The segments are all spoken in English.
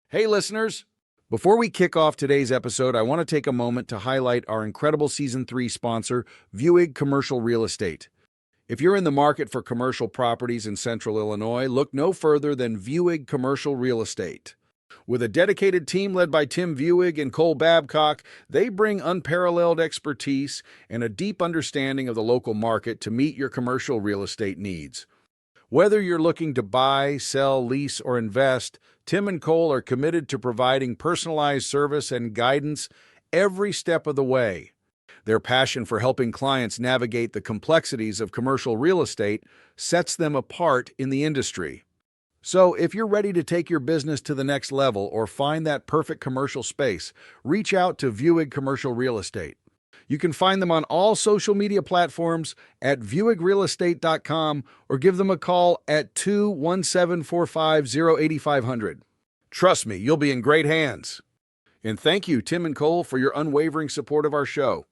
Hey, listeners! Before we kick off today's episode, I want to take a moment to highlight our incredible Season 3 sponsor, Vuig Commercial Real Estate. If you're in the market for commercial properties in Central Illinois, look no further than Vuig Commercial Real Estate. With a dedicated team led by Tim Vuig and Cole Babcock, they bring unparalleled expertise and a deep understanding of the local market to meet your commercial real estate needs. Whether you're looking to buy, sell, lease, or invest, Tim and Cole are committed to providing personalized service and guidance every step of the way. Their passion for helping clients navigate the complexities of commercial real estate sets them apart in the industry. So, if you're ready to take your business to the next level or find that perfect commercial space, reach out to Vuig Commercial Real Estate. You can find them on all social media platforms at vuigrealestate.com or give them a call at 217-450-8500. Trust me, you'll be in great hands. And thank you, Tim and Cole, for your unwavering support of our show.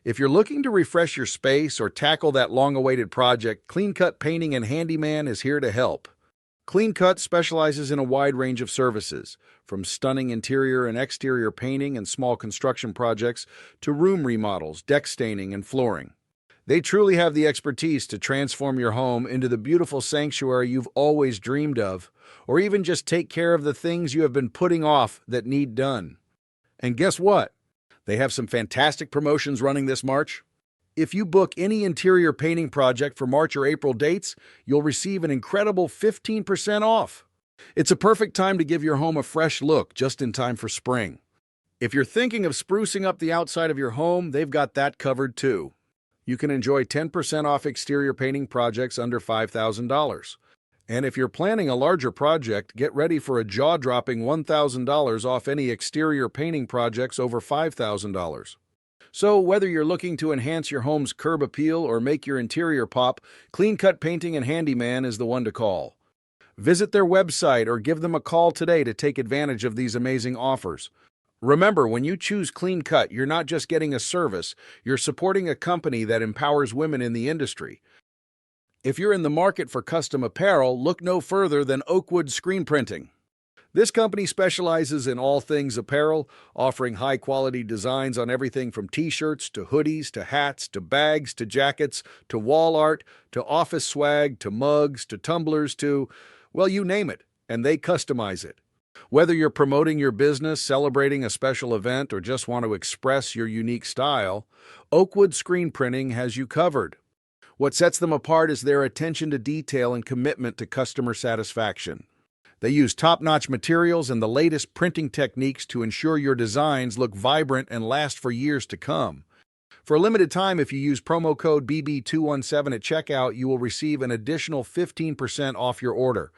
If you're looking to refresh your space or tackle that long-awaited project, Clean Cut Painting and Handyman is here to help. Clean Cut specializes in a wide range of services, from stunning interior and exterior painting and small construction projects to room remodels, deck staining, and flooring. They truly have the expertise to transform your home into the beautiful sanctuary you've always dreamed of, or even just take care of the things you have been putting off that need done. And guess what? They have some fantastic promotions running this March. If you book any interior painting project for March or April dates, you'll receive an incredible 15% off. It's a perfect time to give your home a fresh look just in time for spring. If you're thinking of sprucing up the outside of your home, they've got that covered too. You can enjoy 10% off exterior painting projects under $5,000. And if you're planning a larger project, get ready for a jaw-dropping $1,000 off any exterior painting projects over $5,000. So, whether you're looking to enhance your home's curb appeal or make your interior pop, Clean Cut Painting and Handyman is the one to call. Visit their website or give them a call today to take advantage of these amazing offers. Remember, when you choose Clean Cut, you're not just getting a service, you're supporting a company that empowers women in the industry. If you're in the market for custom apparel, look no further than Oakwood Screen Printing. This company specializes in all things apparel, offering high-quality designs on everything from t-shirts to hoodies to hats to bags to jackets to wall art to office swag to mugs to tumblers to, well, you name it, and they customize it. Whether you're promoting your business, celebrating a special event, or just want to express your unique style, Oakwood Screen Printing has you covered. What sets them apart is their attention to detail and commitment to customer satisfaction. They use top-notch materials and the latest printing techniques to ensure your designs look vibrant and last for years to come. For a limited time, if you use promo code BB217 at checkout, you will receive an additional 15% off your order.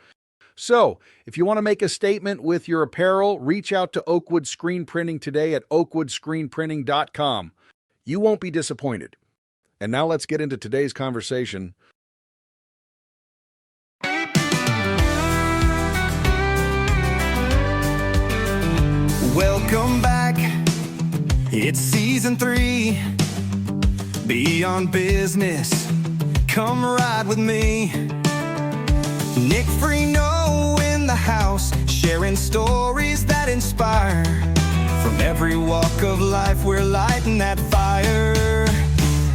So, if you want to make a statement with your apparel, reach out to Oakwood Screen Printing today at oakwoodscreenprinting.com. You won't be disappointed. And now let's get into today's conversation. Welcome back, it's Season 3, Beyond Business, come ride with me. Nick Freno in the house, sharing stories that inspire. From every walk of life, we're lighting that fire.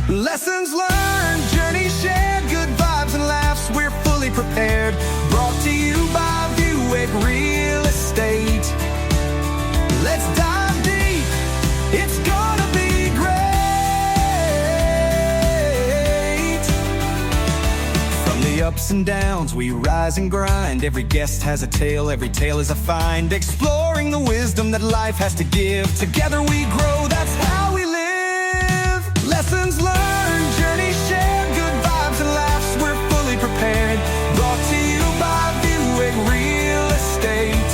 Lessons learned, journeys shared, good vibes and laughs, we're fully prepared. Brought to you by Vuig Real Estate. Let's dive deep, it's gonna be great. From the ups and downs, we rise and grind. Every guest has a tale, every tale is a find. Exploring the wisdom that life has to give. Together we grow, that's how we live. Lessons learned, journeys shared, good vibes and laughs, we're fully prepared. Brought to you by Vuig Real Estate.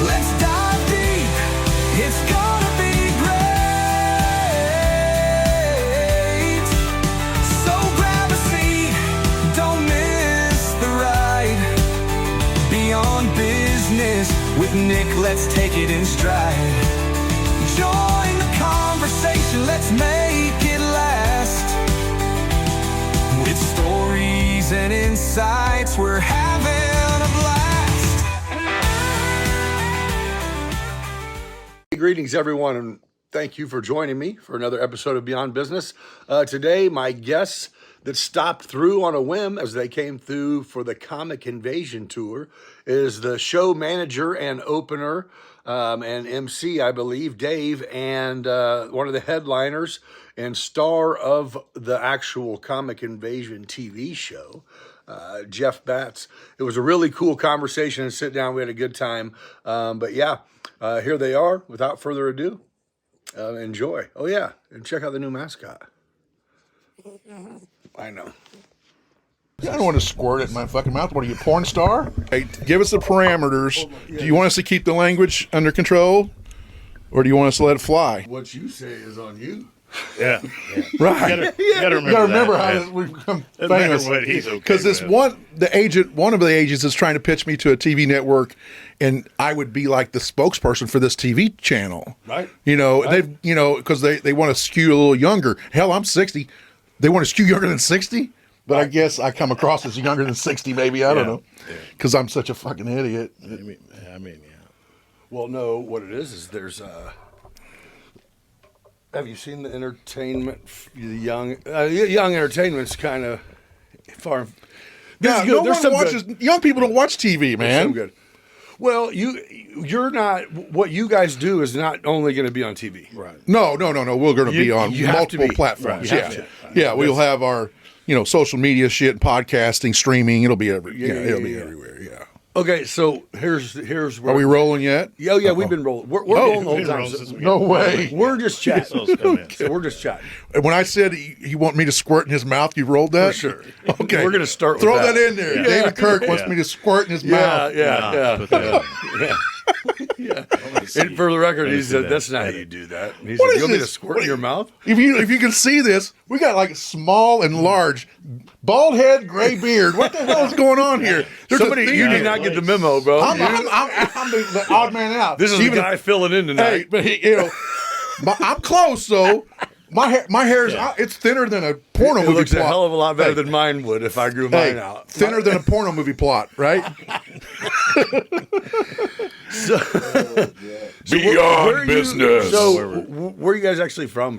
Let's dive deep, it's gonna be great. So grab a seat, don't miss the ride. Beyond Business with Nick, let's take it in stride. Join the conversation, let's make it last. With stories and insights, we're having a blast. greetings, everyone, and thank you for joining me for another episode of Beyond Business. Today, my guests that stopped through on a whim as they came through for the Comic Invasion Tour is the show manager and opener and MC, I believe, Dave, and one of the headliners and star of the actual Comic Invasion TV show, Jeff Batts. It was a really cool conversation and sit down. We had a good time. But yeah, here they are. Without further ado, enjoy. Oh yeah, and check out the new mascot. I know. I don't want to squirt it in my fucking mouth. What are you, porn star? Hey, give us the parameters. Do you want us to keep the language under control, or do you want us to let it fly? What you say is on you. Yeah. Right. You gotta remember how we've become Doesn't matter famous. what he's okay Because this with. one of the agents is trying to pitch me to a TV network, and I would be like the spokesperson for this TV channel. Right. You know, because they want to skew a little younger. Hell, I'm 60. They want to skew younger than 60. But I guess I come across as younger than 60, maybe. I don't know. Because I'm such a fucking idiot. I mean, yeah. Well, no, what it is there's have you seen the entertainment, the young entertainment's kind of far. Yeah, no one watches. Young people don't watch TV, There's man. some good. Well, you're not. What you guys do is not only going to be on TV. Right. No. We're going to be on you have to multiple be. platforms. Right, you have Yeah, to. yeah. We'll have our, social media shit, podcasting, streaming. It'll be it'll be everywhere. Yeah. Okay, so here's where Are we rolling yet? Yeah, we've been rolling. We're rolling the whole Been time. rolling since we No got- way. We're just chatting. Those come in. So we're just chatting. When I said he want me to squirt in his mouth, you rolled that? For sure. Okay. We're gonna start with Throw that. that in there. Yeah. David Kirk wants Yeah. me to squirt in his Yeah, mouth. yeah. Put that Yeah. see. And for the record, Let me he see said, that. "That's not how you do that." And he What said, is "You want me to this? squirt in your mouth?" If you can see this, we got like small and large, bald head, gray beard. What the hell is going on here? There's Somebody, a theme you here. did not get the memo, bro. I'm the odd man out. This is the guy filling in Hey, tonight. but I'm close though. My hair is it's thinner than a porno It movie looks plot. a hell of a lot better Hey, than mine would if I grew hey, mine out. thinner than a porno movie plot, right? Where are you- business. So, where are you guys actually from?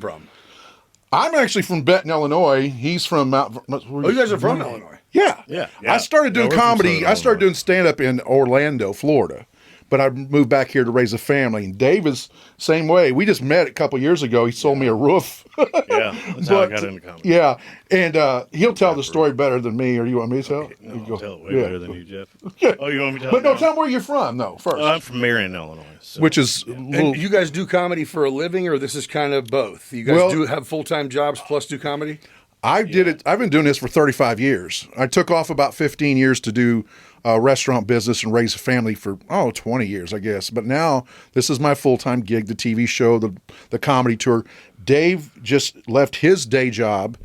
I'm actually from Benton, Illinois. He's from Mount. Oh, you guys are from Illinois. Yeah. Yeah. I started doing Yeah, we're from comedy. Southern I started Illinois. doing stand up in Orlando, Florida. But I moved back here to raise a family. And Dave is same way. We just met a couple years ago. He sold me a roof. Yeah. That's how I got into comedy. Yeah. And he'll tell the story better than me. Or you want me to tell? No, You I'll go. tell it way Yeah. better than you, Jeff. Yeah. Oh, you want me to tell But it no, now? tell me where you're from, though, first. I'm from Marion, Illinois. So. Which is a little, And you guys do comedy for a living, or this is kind of both? You guys Well- do have full-time jobs plus do comedy? I've been doing this for 35 years. I took off about 15 years to do restaurant business and raise a family for 20 years, I guess. But now this is my full-time gig, the TV show, the comedy tour. Dave just left his day job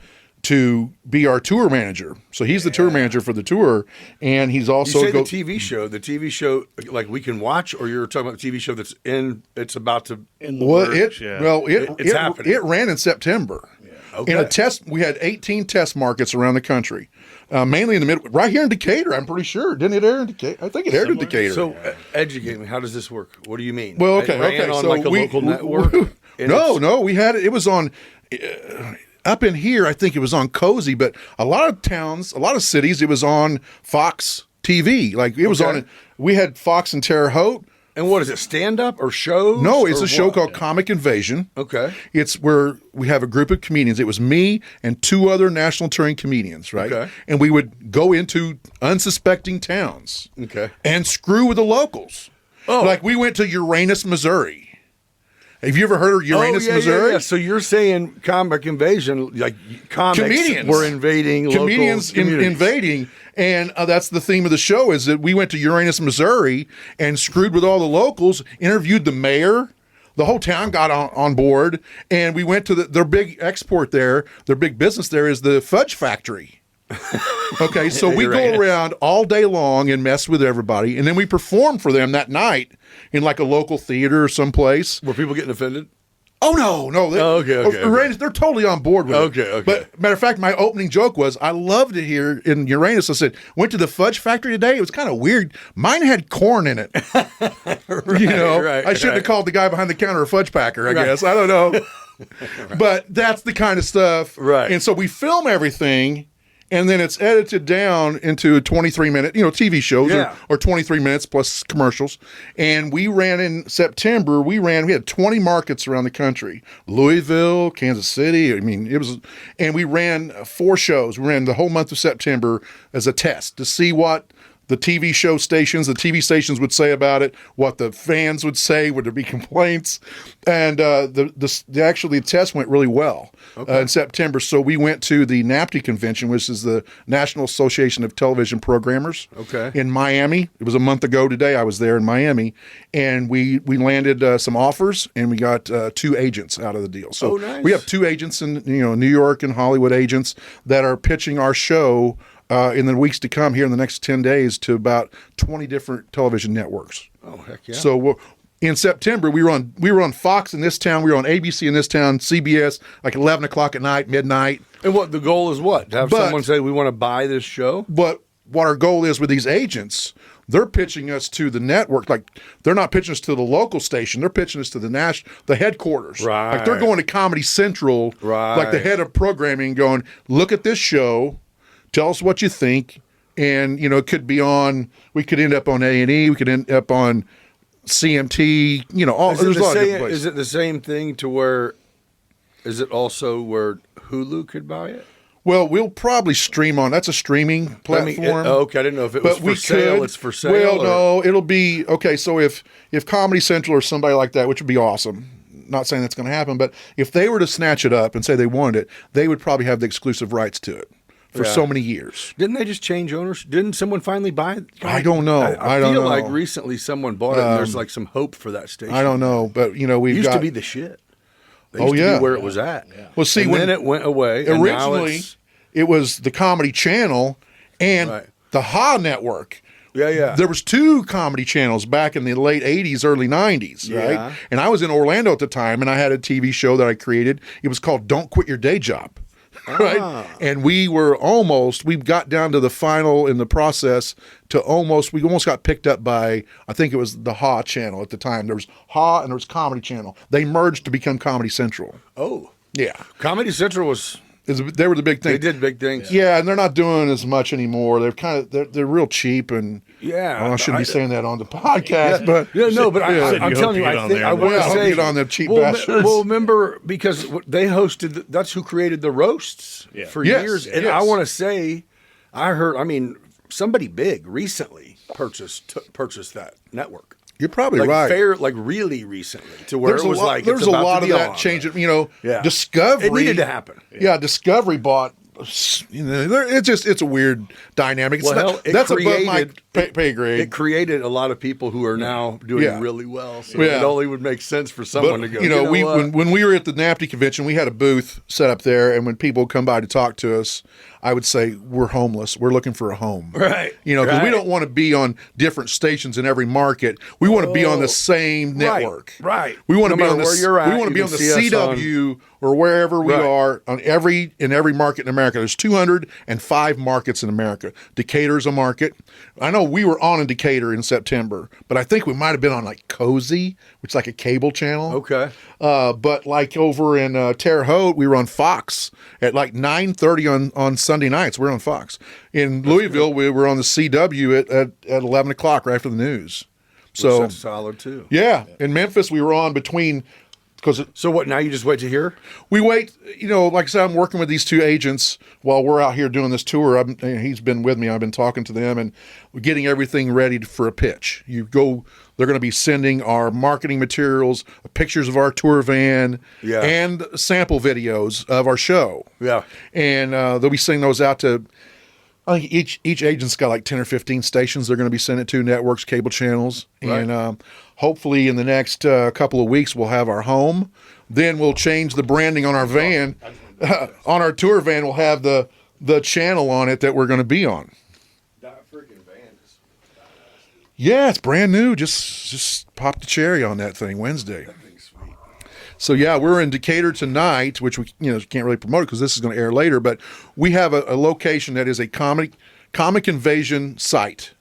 to be our tour manager. So he's the tour manager for the tour, and he's You also say the TV show like we can watch, or you're talking about the TV show that's it's about to. in the Well, works, yeah. It's happening. it ran in September. Okay. In a test, we had 18 test markets around the country, mainly in the mid, right here in Decatur. I'm pretty sure, didn't it air in Decatur? I think it aired in Decatur. So educate me. How does this work? What do you mean? well, It okay, ran okay. on So like a local network. And No, we had it. It was on. Up in here, I think it was on Cozy, but a lot of towns, a lot of cities, it was on Fox TV. Like it was Okay. on. We had Fox and Terre Haute. And what is it? Stand up or shows? No, it's or a show what? called Comic Invasion. Okay. It's where we have a group of comedians. It was me and two other national touring comedians, right? Okay. And we would go into unsuspecting towns. Okay. And screw with the locals. Oh. Like we went to Uranus, Missouri. Have you ever heard of Uranus, yeah, Missouri? Yeah. So you're saying Comic Invasion, like comics Comedians were invading Comedians local communities. invading. And that's the theme of the show is that we went to Uranus, Missouri and screwed with all the locals, interviewed the mayor. The whole town got on board, and we went to their big export there. Their big business there is the fudge factory. Okay, so we go around all day long and mess with everybody, and then we perform for them that night in like a local theater or someplace. Were people getting offended? Oh no. Okay. Uranus, they're totally on board with it. Okay. But matter of fact, my opening joke was I loved it here in Uranus. I said, went to the fudge factory today. It was kind of weird. Mine had corn in it. I shouldn't have called the guy behind the counter a fudge packer, I guess. I don't know. But that's the kind of stuff. Right. And so we film everything. And then it's edited down into a 23-minute, TV shows or 23 minutes plus commercials. And we ran in September, we had 20 markets around the country. Louisville, Kansas City. And we ran 4 shows. We ran the whole month of September as a test to see what the TV stations would say about it, what the fans would say, would there be complaints, and the test went really well in September. So we went to the NAPTE convention, which is the National Association of Television Programmers, in Miami. It was a month ago today. I was there in Miami, and we landed some offers, and we got 2 agents out of the deal. So nice. We have 2 agents in New York and Hollywood agents that are pitching our show in the weeks to come here in the next 10 days to about 20 different television networks. Oh, heck yeah. So in September, we were on Fox in this town, we were on ABC in this town, CBS, like 11 o'clock at night, midnight. And what the goal is what? To have someone say, we want to buy this show? But what our goal is with these agents, they're pitching us to the network. Like, they're not pitching us to the local station. They're pitching us to the headquarters. Right. Like, they're going to Comedy Central, like the head of programming, going, look at this show. Tell us what you think, and it could be on. We could end up on A&E. We could end up on CMT. There's a lot of different places. Is it the same thing to where? Is it also where Hulu could buy it? Well, we'll probably stream on. That's a streaming platform. Okay, I didn't know if it was for sale. It's for sale. Well, no, it'll be okay. So if Comedy Central or somebody like that, which would be awesome. Not saying that's going to happen, but if they were to snatch it up and say they wanted it, they would probably have the exclusive rights to it. For so many years. Didn't they just change owners? Didn't someone finally buy it? I don't know. I don't feel know. like recently someone bought it and there's like some hope for that station. I don't know, but we've used got... to be the shit. They used to be where it was at. Yeah. Well, see, then it went away. Originally, it was the Comedy Channel and the Ha Network. Yeah. There was 2 comedy channels back in the late 80s, early 90s, right? And I was in Orlando at the time, and I had a TV show that I created. It was called Don't Quit Your Day Job. Right. And we got down to the final in the process we almost got picked up by, I think it was the Ha channel at the time. There was Ha and there was Comedy Channel. They merged to become Comedy Central. Oh. Yeah. Comedy Central was... They were the big thing. They did big things. Yeah, and they're not doing as much anymore. They're real cheap, and I shouldn't be saying that on the podcast, but I'm telling you, I want to say get on them cheap bastards. Well, remember because they hosted. That's who created the roasts for years, and I want to say, I heard. I mean, somebody big recently purchased that network. You're probably right. Really recently, to where it was there's a lot of that changing. Discovery. It needed to happen. Yeah, Discovery bought. It's a weird dynamic. That's above my pay grade. It created a lot of people who are now doing really well. So it only would make sense for someone to go. When we were at the NAPTE convention, we had a booth set up there, and when people would come by to talk to us, I would say, we're homeless. We're looking for a home. Right. Because we don't want to be on different stations in every market. We want to be on the same network. Right. We want to be on where you're at. We want to be on the CW or wherever we are in every market in America. There's 205 markets in America. Decatur's a market. I know we were on in Decatur in September, but I think we might have been on like Cozy, which is like a cable channel. Okay. But like over in Terre Haute, we were on Fox at like 9:30 on Sunday nights. We're on Fox. In Louisville, we were on the CW at 11 o'clock right after the news. So that's solid too. Yeah. In Memphis, we were on between. So what, now you just wait to hear? We wait, like I said, I'm working with these 2 agents while we're out here doing this tour. He's been with me. I've been talking to them and we're getting everything ready for a pitch. They're going to be sending our marketing materials, pictures of our tour van, and sample videos of our show. Yeah. And they'll be sending those out to, I think each agent's got like 10 or 15 stations they're going to be sending it to, networks, cable channels. Right. And hopefully in the next couple of weeks we'll have our home. Then we'll change the branding on our van. On our tour van, we'll have the channel on it that we're going to be on. That freaking van is badass. Yeah, it's brand new. Just popped the cherry on that thing Wednesday. That thing's sweet. So yeah, we're in Decatur tonight, which we can't really promote it because this is going to air later. But we have a location that is a comic invasion site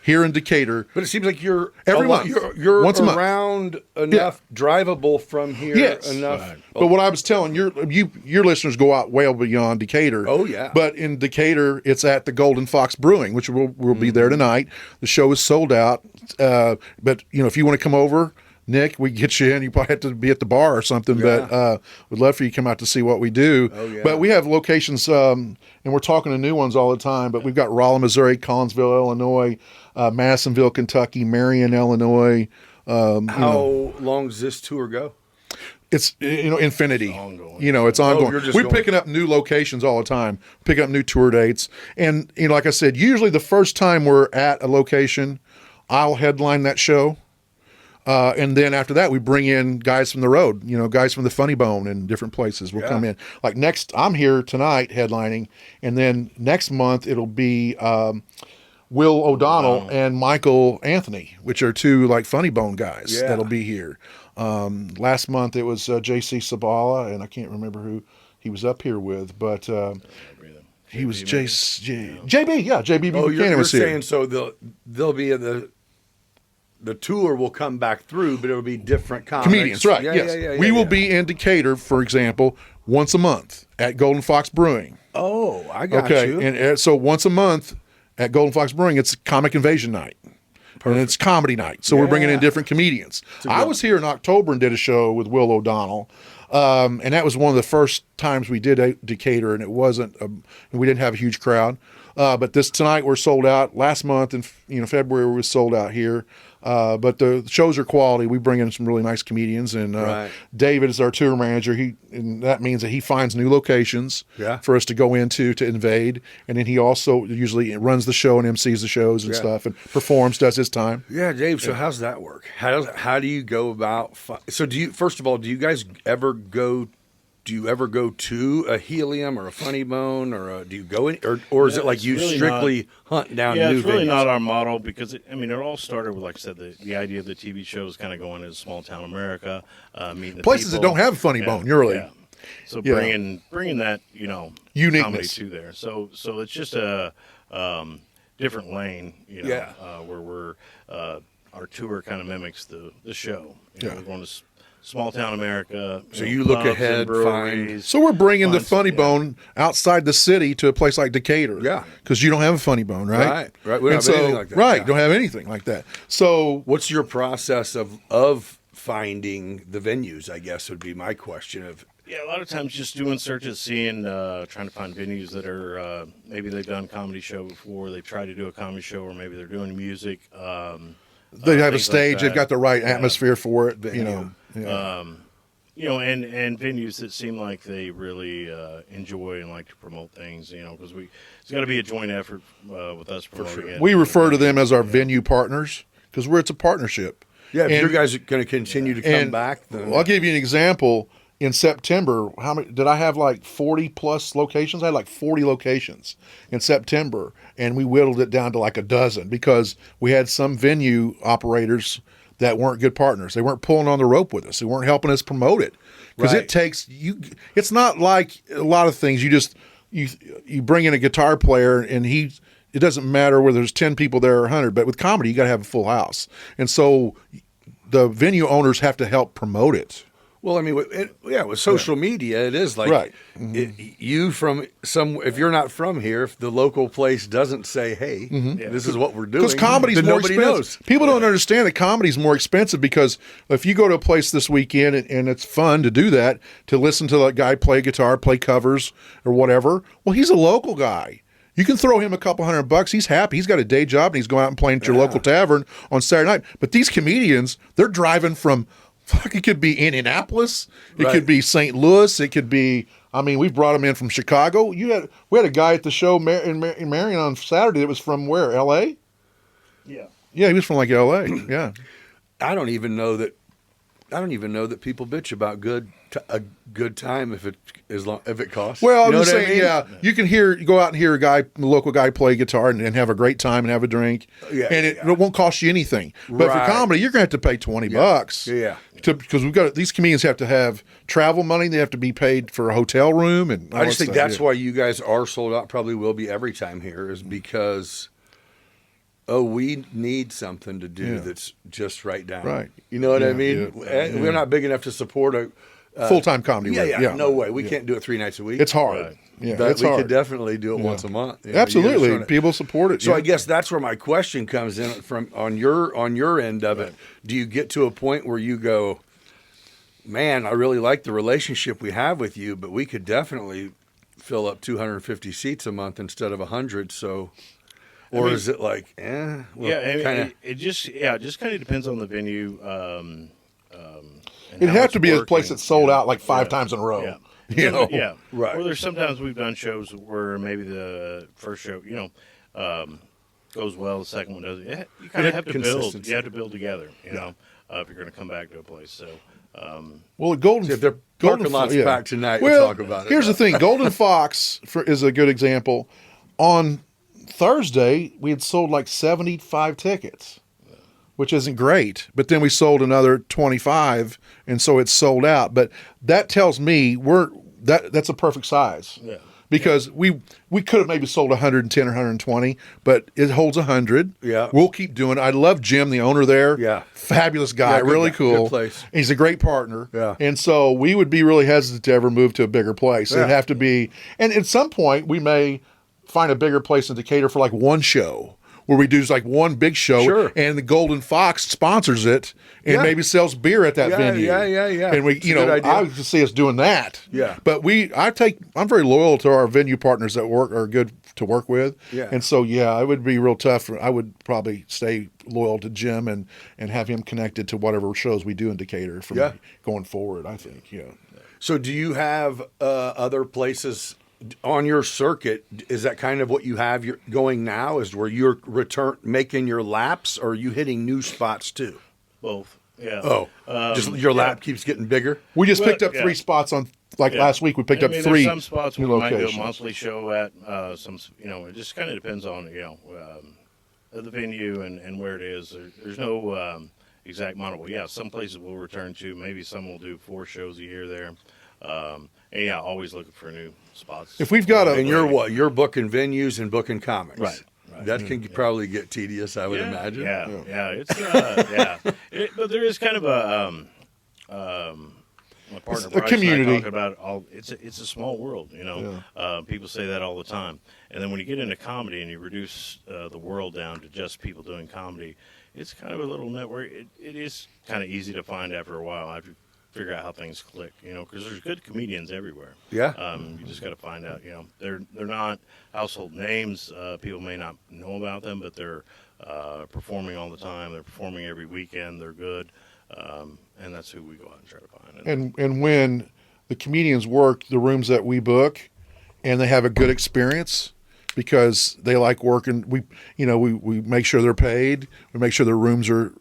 here in Decatur. But it seems like you're Every month. You're Once a month. around enough drivable from here. Yes. Enough. Right. But what I was telling your listeners go out way beyond Decatur. Oh, yeah. But in Decatur, it's at the Golden Fox Brewing, which we'll be there tonight. The show is sold out. But if you want to come over, Nick, we can get you in. You probably have to be at the bar or something. Yeah. But we'd love for you to come out to see what we do. Oh, yeah. But we have locations, and we're talking to new ones all the time. But we've got Rolla, Missouri, Collinsville, Illinois, Madisonville, Kentucky, Marion, Illinois. How long does this tour go? It's infinity. It's ongoing. It's ongoing. you're just We're going. picking up new locations all the time, picking up new tour dates, and like I said, usually the first time we're at a location, I'll headline that show, and then after that we bring in guys from the road, guys from the Funny Bone and different places will come in. Like next, I'm here tonight headlining, and then next month it'll be Will O'Donnell and Michael Anthony, which are two like Funny Bone guys Yeah. that'll be here. Last month it was JC Sabala, and I can't remember who he was up here with, but he was JB. Yeah, JB Oh, Buchanan you're was here. saying so they'll be the tour will come back through, but it'll be different comics. Comedians, right? Yeah, yes, yeah, we will yeah. be in Decatur, for example, once a month at Golden Fox Brewing. Oh, I got Okay, you. and so once a month at Golden Fox Brewing, it's Comic Invasion night. And it's comedy night. So we're bringing in Yeah. different comedians. I was here in October and did a show with Will O'Donnell. And that was one of the first times we did Decatur, and it wasn't, we didn't have a huge crowd. But tonight we're sold out. Last month in February we were sold out here. But the shows are quality. We bring in some really nice comedians, and Right. David is our tour manager. And that means that he finds new locations for us to go into to invade, and then he also usually runs the show and MCs the shows and stuff, and performs, does his time. Yeah, Dave. So how's that work? How do you go about? So do you first of all? Do you guys ever go? Do you ever go to a Helium or a Funny Bone, or do you go in, or is it like it's you really strictly hunt down Yeah, new it's really venues? not our model because it all started with, like I said, the idea of the TV show is kind of going into small town America, meeting the Places that people. don't have Funny Bone, really. Yeah. So Yeah. bringing that comedy Uniqueness. to there. So it's just a different lane, where we're our tour kind of mimics the show. We're going to small town America. So you look pubs and ahead, breweries. So we're bringing the Fun, Funny yeah. Bone outside the city to a place like Decatur. Yeah. Because you don't have a Funny Bone, right? Right. We don't And have anything like that. Right. Yeah. Don't have anything like that. So What's your process of finding the venues? I guess would be my question. Yeah, a lot of times just doing searches, seeing, trying to find venues that are maybe they've done comedy show before, they've tried to do a comedy show, or maybe they're doing music. they have a things like stage. They've that. got the right Yeah. atmosphere for it. And venues that seem like they really enjoy and like to promote things, because it's got to be a joint effort with us promoting it. We refer to them as our venue partners because it's a partnership. Yeah, if And- you guys are going to continue to come back, then Well, I'll give you an example. In September, how many did I have? Like 40 plus locations. I had like 40 locations in September, and we whittled it down to like a dozen because we had some venue operators that weren't good partners. They weren't pulling on the rope with us. They weren't helping us promote it because Right. it takes you. It's not like a lot of things. You bring in a guitar player and it doesn't matter whether there's 10 people there or 100. But with comedy, you got to have a full house, and so the venue owners have to help promote it. Well, I mean, with social media, it is like Right. if you're not from here, if the local place doesn't say, "Hey, this is what we're doing," Because comedy's then more nobody expensive. knows. People don't understand that comedy's more expensive because if you go to a place this weekend and it's fun to do that, to listen to that guy play guitar, play covers or whatever, well, he's a local guy. You can throw him a couple $100. He's happy. He's got a day job and he's going out and playing at your local tavern on Saturday night. But these comedians, they're driving from, it could be Indianapolis. It Right. could be St. Louis. It could be, we've brought them in from Chicago. We had a guy at the show in Marion on Saturday that was from where? L.A.? Yeah. Yeah, he was from like L.A. Yeah. I don't even know that I don't even know that people bitch about a good time if it costs. Well, You know I'm just what I saying, mean? yeah, you can go out and hear a local guy play guitar and have a great time and have a drink, Yeah, and it won't cost you anything. But Right. for comedy, you're going to have to pay $20. Yeah. Because these comedians have to have travel money, they have to be paid for a hotel room, and all I just that think stuff, that's yeah. why you guys are sold out. Probably will be every time here, is because we need something to do Yeah. that's just right down. Right. You know what I Yeah, mean? yeah. We're not big enough to support a Full-time comedy. Yeah, room. yeah, no way. We can't do it 3 nights a week. It's hard. Right. Yeah, but it's we hard. could definitely do it once a month. You know, Absolutely, you just people support it. So yeah. I guess that's where my question comes in from on your end of it. Do you get to a point where you go, man, I really like the relationship we have with you, but we could definitely fill up 250 seats a month instead of 100. So, or is it like, well, it just kind of depends on the venue. It'd have to be a place that's sold out like 5 times in a row. Yeah. You know? Yeah. Right. Or there's sometimes we've done shows where maybe the first show, goes well, the second one doesn't. You kind of have to build. Consistency. You have to build together, if you're going to come back to a place. So, Well, Golden if their parking lot's packed tonight, we'll talk about it. Here's the thing: Golden Fox is a good example. On Thursday, we had sold like 75 tickets, which isn't great. But then we sold another 25, and so it's sold out. But that tells me that's a perfect size. Yeah. Because we could have maybe sold 110 or 120, but it holds 100. Yeah. We'll keep doing it. I love Jim, the owner there. Yeah. Fabulous guy, Yeah, good really guy. cool. Good place. He's a great partner. Yeah. And so we would be really hesitant to ever move to a bigger place. It'd Yeah. have to be, and at some point we may find a bigger place in Decatur for like one show, where we do just like one big show, Sure. and the Golden Fox sponsors it and Yeah. maybe sells beer at that Yeah, venue. yeah. And we, It's a good idea. I could see us doing that. Yeah. But I'm very loyal to our venue partners that are good to work with. Yeah. And so, it would be real tough. I would probably stay loyal to Jim and have him connected to whatever shows we do in Decatur from going forward, I think. Yeah. So do you have other places on your circuit? Is that kind of what you have going now, is where you're making your laps, or are you hitting new spots too? both. Yeah. Oh, just your lap keeps getting bigger? We just Well, picked up 3 spots on, last week we picked I up mean, 3 There's some spots new we might do a locations. monthly show at. It just kind of depends on the venue and where it is. There's no exact model. Yeah, some places we'll return to. Maybe some will do 4 shows a year there. Always looking for new spots. If we've got And you're booking venues and booking comics. Right. That can probably get tedious, I would imagine. Yeah. It's but there is kind of my partner a Bryce community. and I talk about it's a small world, people say that all the time, and then when you get into comedy and you reduce the world down to just people doing comedy, it's kind of a little network. It is kind of easy to find after a while, after you figure out how things click, because there's good comedians everywhere. Yeah. You just got to find out, they're not household names. People may not know about them, but they're performing all the time. They're performing every weekend. They're good. And that's who we go out and try to find. And when the comedians work the rooms that we book and they have a good experience because they like working, we make sure they're paid, we make sure their rooms are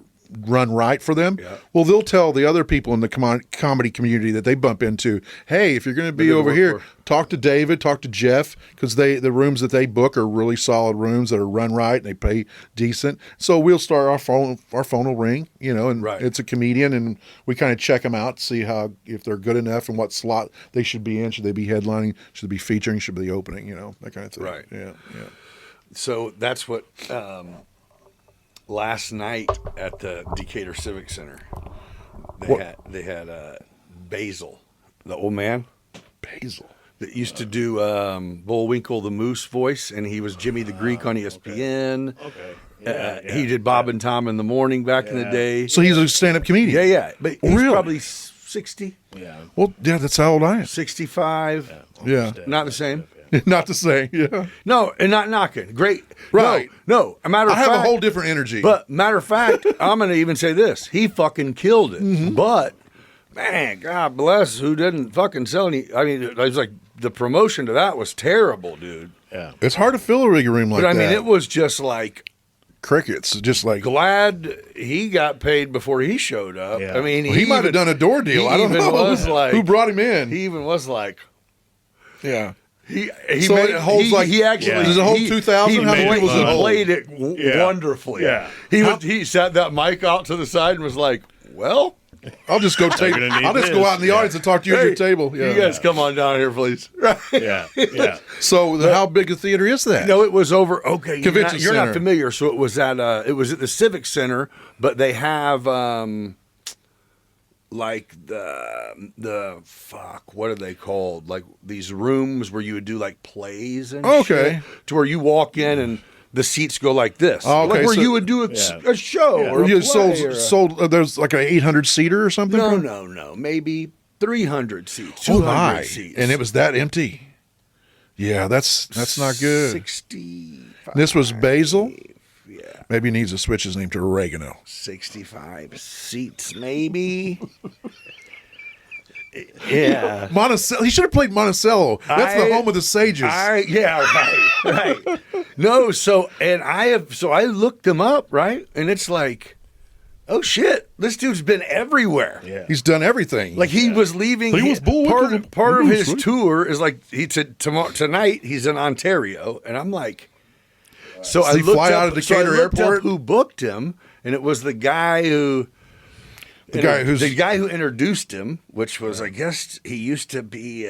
run right for them. Yeah. Well, they'll tell the other people in the comedy community that they bump into, hey, if you're going to be They're gonna over work here, for- talk to David, talk to Jeff, because the rooms that they book are really solid rooms that are run right and they pay decent. So we'll start our phone will ring, and Right. it's a comedian, and we kind of check them out, see if they're good enough and what slot they should be in. Should they be headlining? Should they be featuring? Should they be opening? That kind of thing. Right. Yeah. So that's what last night at the Decatur Civic Center, they had Basil, the old man Basil. that used to do Bullwinkle the Moose voice, and he was Jimmy the Greek on ESPN. Okay. He did Bob and Tom in the morning back in the day. So he's a stand-up comedian. Yeah. But he's Really? probably 60, Yeah. Well, yeah, that's how old I am. 65. Yeah. Not the same. Not to say, yeah. No, and not knocking. Great. Right. No. A matter of I have fact, a whole different energy. But matter of fact, I'm going to even say this: he fucking killed it. Mm-hmm. But man, God bless who didn't fucking sell any. I mean, it was like the promotion to that was terrible, dude. Yeah. it's hard to fill a rig room like But I that. mean, it was just like crickets. Just like Glad he got paid before he showed up. Yeah. I mean, he might have done a door deal. he I don't even know was like- who brought him in. He even was like, Yeah. he So made, it holds he, like- he actually Yeah. Does it hold 2,000? He, How many played, was it he hold? played it Yeah. wonderfully. Yeah. He sat that mic out to the side and was like, "Well, I'll just go take. gonna need I'll just go this. out in the Yeah. audience and talk to you at hey, your table. Yeah. you guys come on down here, please." Yeah, yeah. So how big a theater is that? No, it was over. Okay, Convention you're not center. familiar. So it was at the Civic Center, but they have like the fuck, what are they called? Like these rooms where you would do like plays and Okay. shit, to where you walk in and the seats go like this, Oh, okay, like where so- you would do a show Yeah. or a you play or a- sold there's like an 800 seater or something. No, maybe 300 seats, Oh 200 my! seats, And it was that empty. Yeah, that's not good. 65. This was Basil. Yeah. Maybe he needs to switch his name to oregano. 65 seats, maybe. Yeah. Monticello. He should have played Monticello. That's the home of the Sages. Right. No, so I looked him up, right? And it's like, oh shit, this dude's been everywhere. Yeah. He's done everything. Like he was leaving. He was bullwhipping part of his Bruce. tour is like he said tonight he's in Ontario, and I'm like, so Does I he looked fly up, out of so I Decatur looked up Airport? who booked him, and it was the guy who. The guy who introduced him, which was, I guess, he used to be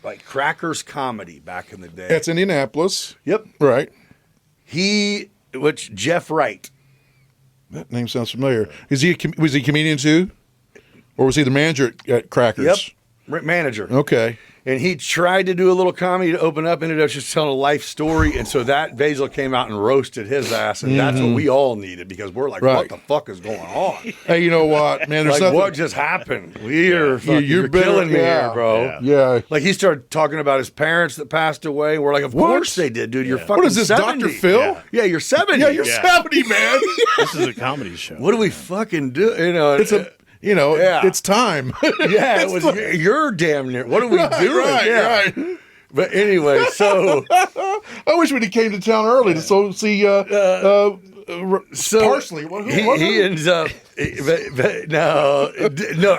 like Crackers Comedy back in the day. That's Indianapolis. Yep. Right. Jeff Wright. That name sounds familiar. Was he a comedian too? Or was he the manager at Crackers? Manager. Okay. And he tried to do a little comedy to open up, ended up just telling a life story. And so that Basil came out and roasted his ass. And that's what we all needed because we're like, Right. what the fuck is going on? Hey, you know what, man? There's Like, nothing. what just happened? You're better- killing me yeah. here, bro. Yeah. Like he started talking about his parents that passed away. We're like, of course they did, dude. You're fucking What is this, 70. Dr. Phil? Yeah, you're 70. Yeah, you're Yeah. 70, man. This is a comedy show. What do we fucking do? You know, It's Yeah. it's time. yeah. It was. You're damn near. What are we doing? right, yeah. right. But anyway, so I wish we'd have came to town early to see so Parsley. he ends up. But no.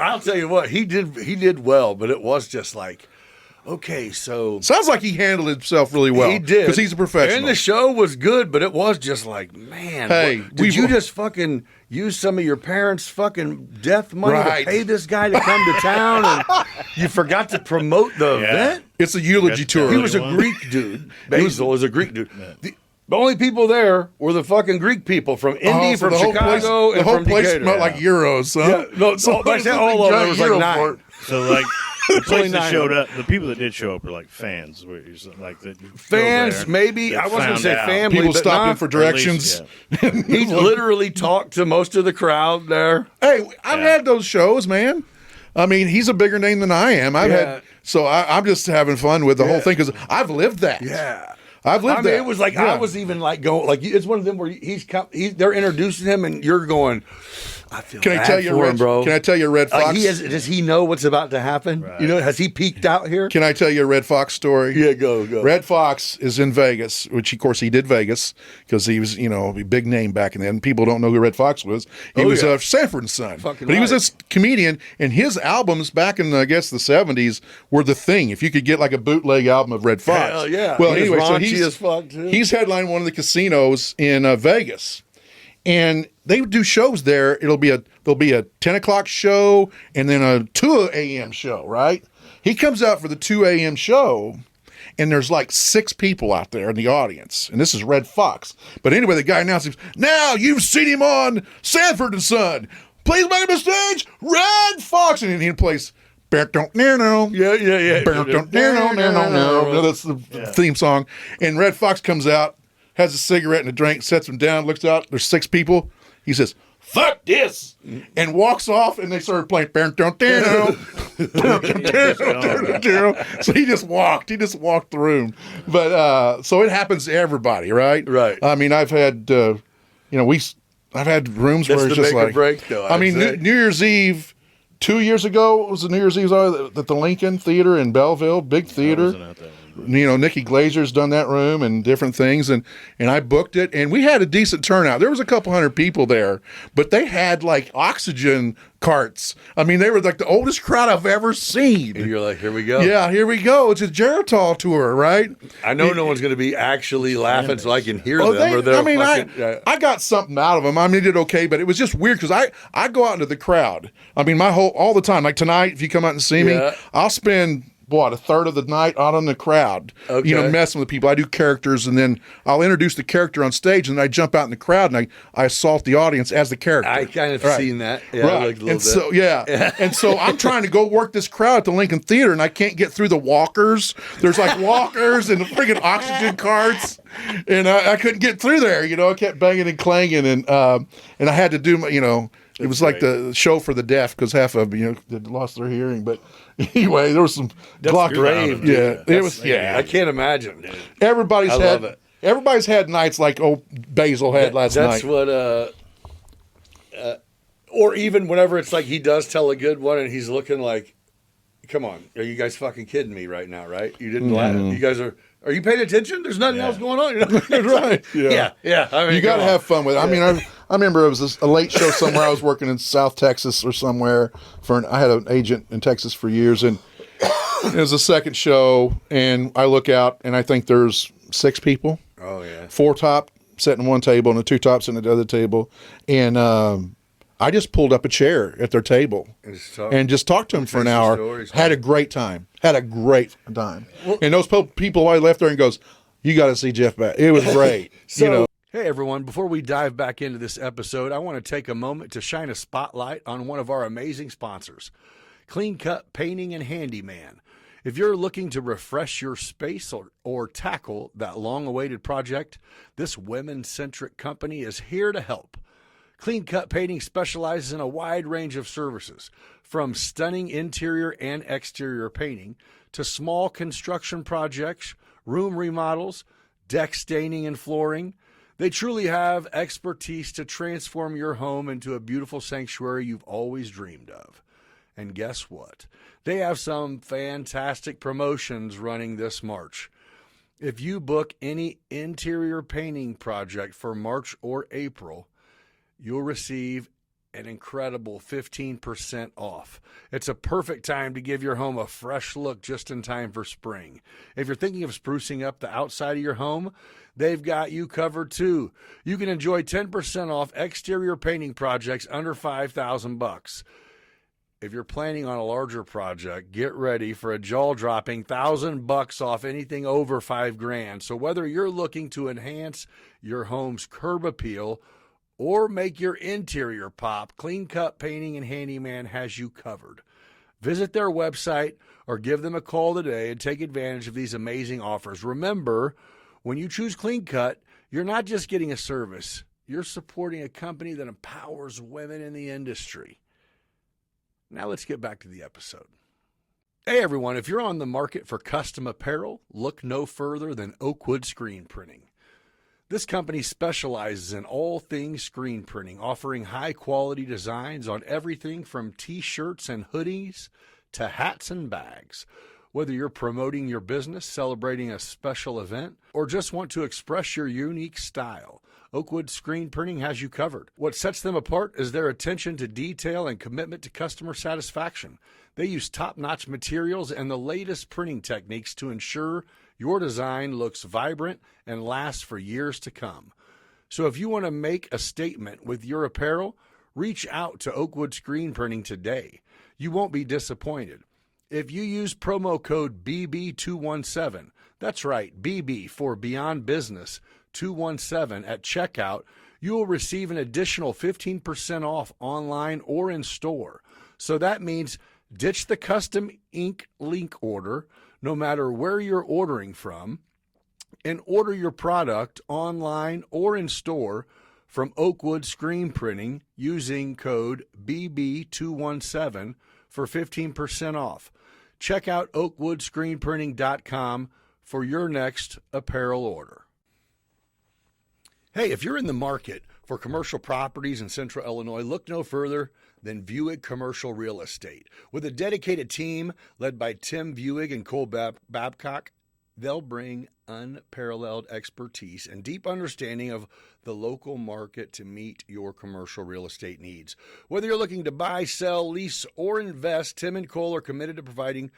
I'll tell you what he did. He did well, but it was just like, okay, so. Sounds like he handled himself really well. He did, because he's a professional. and the show was good. But it was just like, man, Hey, did you just fucking use some of your parents' fucking death money Right. to pay this guy to come to town, and you forgot to promote the event? It's a eulogy That's tour. He was a 21. Greek dude. Basil was a Greek dude. The only people there were the fucking Greek people from Indy, so from the whole Chicago, place, and the whole from place Decatur. smelled like euros. Huh? Yeah, no, So I said all of them. There was like 9. So like the place 29 that showed up, the people that did show up were like fans. Like the Fans, maybe. I wasn't gonna say family. People but stopped not- in for directions. He literally talked to most of the crowd there. Hey, I've had those shows, man. I mean, he's a bigger name than I am. Yeah. I'm just having fun with the whole thing because I've lived that. Yeah. I've lived I mean, that. it was like Yeah. I was even like going like it's one of them where they're introducing him and you're going. I feel Can I bad tell you, for him, Red, bro? Can I tell you a Red Fox? Does he know what's about to happen? Right. You know, has he peeked out here? Can I tell you a Red Fox story? Yeah, go. Red Fox is in Vegas, which of course he did Vegas because he was, a big name back in then. People don't know who Red Fox was. He was yeah. Sanford and Son, Fucking but he was right. this comedian, and his albums back in I guess the 70s were the thing. If you could get like a bootleg album of Red Fox, Hell yeah. Well, He was anyway, so raunchy as fuck, too. he's headlining one of the casinos in Vegas. And they do shows there. There'll be a 10 o'clock show and then a 2 a.m. show, right? He comes out for the 2 a.m. show, and there's like 6 people out there in the audience. And this is Red Fox. But anyway, the guy announces, now you've seen him on Sanford and Son. Please welcome to stage, Red Fox. And he plays, Yeah. that's the theme song. And Red Fox comes out, has a cigarette and a drink, sets him down, looks out. There's 6 people. He says, fuck this, and walks off, and they started playing. So he just walked the room. But so it happens to everybody, right? Right. I mean, I've had, I've had rooms That's where it's the just make or like, break, though, I mean, I'd say. New Year's Eve. 2 years ago, it was the New Year's Eve at the Lincoln Theater in Belleville, big theater. wasn't at that one. Nikki Glazer's done that room and different things, and I booked it, and we had a decent turnout. There was a couple hundred people there, but they had like oxygen carts. I mean, they were like the oldest crowd I've ever seen. And you're like, here we go. Yeah, here we go. It's a Geritol tour, right? I know no one's going to be actually laughing so I can hear Oh, them. Or they're I got something out of them. I mean, it did okay, but it was just weird because I go out into the crowd. I mean, all the time. Like tonight, if you come out and see me, I'll spend a third of the night out on the crowd, messing with people. I do characters, and then I'll introduce the character on stage, and I jump out in the crowd, and I assault the audience as the character. I kind of seen that. Yeah, right. And so, and so I'm trying to go work this crowd at the Lincoln Theater, and I can't get through the walkers. There's like walkers and the freaking oxygen carts, and I couldn't get through there. I kept banging and clanging, and I had to do my, it was like the show for the deaf because half of them, had lost their hearing. But anyway, there was some Glock grave. Yeah, it was. Yeah, I can't imagine. Everybody's I had love it. Everybody's had nights like Basil had last night. That's what. Or even whenever it's like he does tell a good one, and he's looking like, "Come on, are you guys fucking kidding me right now? Right? You didn't laugh. You guys are." Are you paying attention? There's nothing else going on. Right. Yeah. I mean, you got to have fun with it. I mean, I remember it was a late show somewhere. I was working in South Texas or somewhere. I had an agent in Texas for years, and it was the second show, and I look out, and I think there's 6 people. Oh, yeah. 4 top sitting at one table, and the 2 tops sitting at the other table. And I just pulled up a chair at their table and just talked to them for an hour. Had a great time. Well, and those people, I left there and goes, "You got to see Jeff back." It was great. Hey, everyone. Before we dive back into this episode, I want to take a moment to shine a spotlight on one of our amazing sponsors, Clean Cut Painting and Handyman. If you're looking to refresh your space or tackle that long-awaited project, this women-centric company is here to help. Clean Cut Painting specializes in a wide range of services, from stunning interior and exterior painting to small construction projects, room remodels, deck staining and flooring. They truly have expertise to transform your home into a beautiful sanctuary you've always dreamed of. And guess what? They have some fantastic promotions running this March. If you book any interior painting project for March or April, you'll receive an incredible 15% off. It's a perfect time to give your home a fresh look just in time for spring. If you're thinking of sprucing up the outside of your home, they've got you covered too. You can enjoy 10% off exterior painting projects under $5,000. If you're planning on a larger project, get ready for a jaw-dropping $1,000 off anything over $5,000. So whether you're looking to enhance your home's curb appeal or make your interior pop, Clean Cut Painting and Handyman has you covered. Visit their website or give them a call today and take advantage of these amazing offers. Remember, when you choose Clean Cut, you're not just getting a service. You're supporting a company that empowers women in the industry. Now let's get back to the episode. Hey everyone, if you're on the market for custom apparel, look no further than Oakwood Screen Printing. This company specializes in all things screen printing, offering high-quality designs on everything from T-shirts and hoodies to hats and bags. Whether you're promoting your business, celebrating a special event, or just want to express your unique style, Oakwood Screen Printing has you covered. What sets them apart is their attention to detail and commitment to customer satisfaction. They use top-notch materials and the latest printing techniques to ensure your design looks vibrant and lasts for years to come. So if you want to make a statement with your apparel, reach out to Oakwood Screen Printing today. You won't be disappointed. If you use promo code BB217, that's right, BB for Beyond Business 217 at checkout, you will receive an additional 15% off online or in store. So that means ditch the custom ink link order, no matter where you're ordering from, and order your product online or in store from Oakwood Screen Printing using code BB217 for 15% off. Check out oakwoodscreenprinting.com for your next apparel order. Hey, if you're in the market for commercial properties in Central Illinois, look no further than Vuig Commercial Real Estate. With a dedicated team led by Tim Vuig and Cole Babcock, They'll bring unparalleled expertise and deep understanding of the local market to meet your commercial real estate needs. Whether you're looking to buy, sell, lease, or invest, Tim and Cole are committed to providing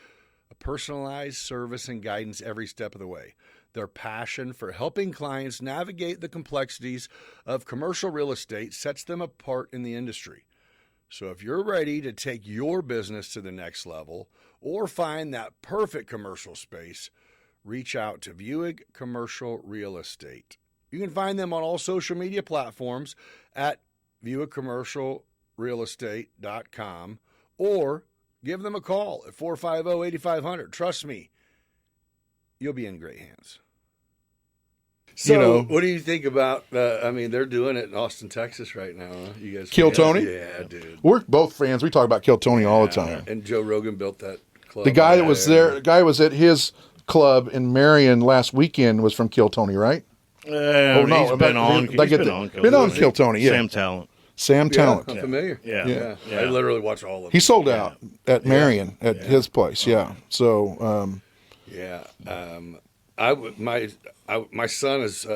a personalized service and guidance every step of the way. Their passion for helping clients navigate the complexities of commercial real estate sets them apart in the industry. So if you're ready to take your business to the next level or find that perfect commercial space, reach out to Buick Commercial Real Estate. You can find them on all social media platforms at BuickCommercialRealEstate.com or give them a call at 450-8500. Trust me, you'll be in great hands. So, what do you think about, they're doing it in Austin, Texas right now, huh? You guys Kill Tony? Yeah, dude. We're both fans. We talk about Kill Tony all the time. And Joe Rogan built that club. The guy that was there, the guy was at his club in Marion last weekend was from Kill Tony, right? He's been on Kill Tony, yeah. Sam Talent. I'm familiar. Yeah. I literally watch all of He it. sold out at Marion at his place, yeah. So, my son is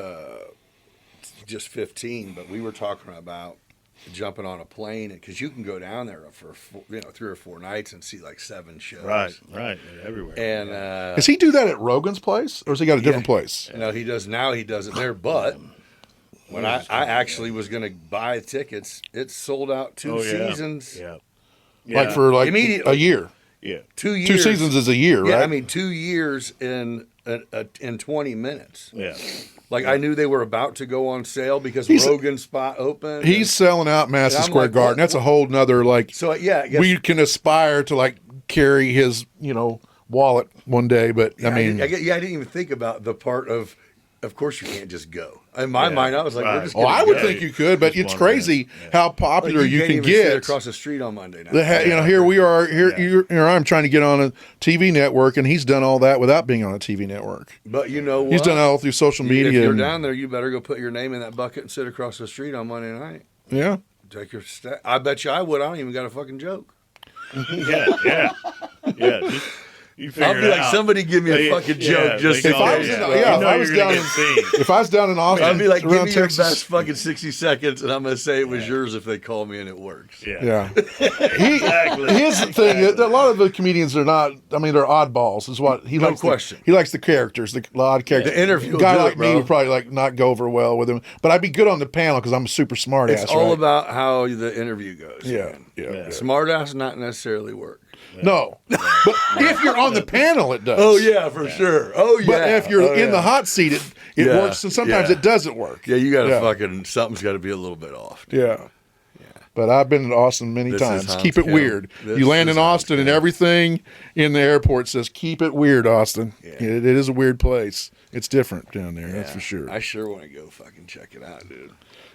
just 15, but we were talking about jumping on a plane because you can go down there for 3 or 4 nights and see like 7 shows. Right, everywhere. And does he do that at Rogan's place, or has he got a different place? No, he does now. He does it there, but when I actually was going to buy tickets, it sold out 2 seasons. Yeah. Like for like Immediately. a year. Yeah. 2 years. 2 seasons is a year, right? Yeah, I mean 2 years in 20 minutes. Yeah. Like I knew they were about to go on sale because Rogan's spot opened. He's selling out Madison I'm Square like, Garden. what? That's a whole nother So I guess, we can aspire to like carry his, wallet one day, but I didn't even think about the part of course you can't just go. In my mind, I was like, we're just gonna I would go. think you could, but it's crazy how popular Like, you can't can even sit get. across the street on Monday night. Here we are. Here I'm trying to get on a TV network, and he's done all that without being on a TV network. But you know what? He's done it all through social media. If you're and- down there, you better go put your name in that bucket and sit across the street on Monday night. Yeah. Take your I bet you I would. I don't even got a fucking joke. Yeah. You figure I'll be like, out. somebody give me a fucking joke. Just If I was in- if I was down in- If I was down in Austin, I'd be like, give around me your Texas, best fucking 60 seconds, and I'm going to say it was yours if they call me and it works. Yeah. Here's the thing. A lot of the comedians are not, they're oddballs is what he No likes. question. He likes the characters, the odd characters. The interview A will guy do like it, me bro. would probably like not go over well with him. But I'd be good on the panel because I'm a super smart ass. It's all right? about how the interview goes. Yeah. Smart ass not necessarily work. No. But if you're on the panel, it does. Oh, yeah, for sure. Oh, yeah. But if you're in the hot seat, it Yeah. works, and sometimes Yeah. it doesn't work. Yeah, you got to fucking, something's got to be a little bit off. Yeah. But I've been in Austin many This is times. Hans Keep it Kelly. weird. This You land is in Hans Austin and Kelly. everything in the airport says, keep it weird, Austin. Yeah. It is a weird place. It's different down there, that's Yeah. for sure. I sure want to go fucking check it out, dude.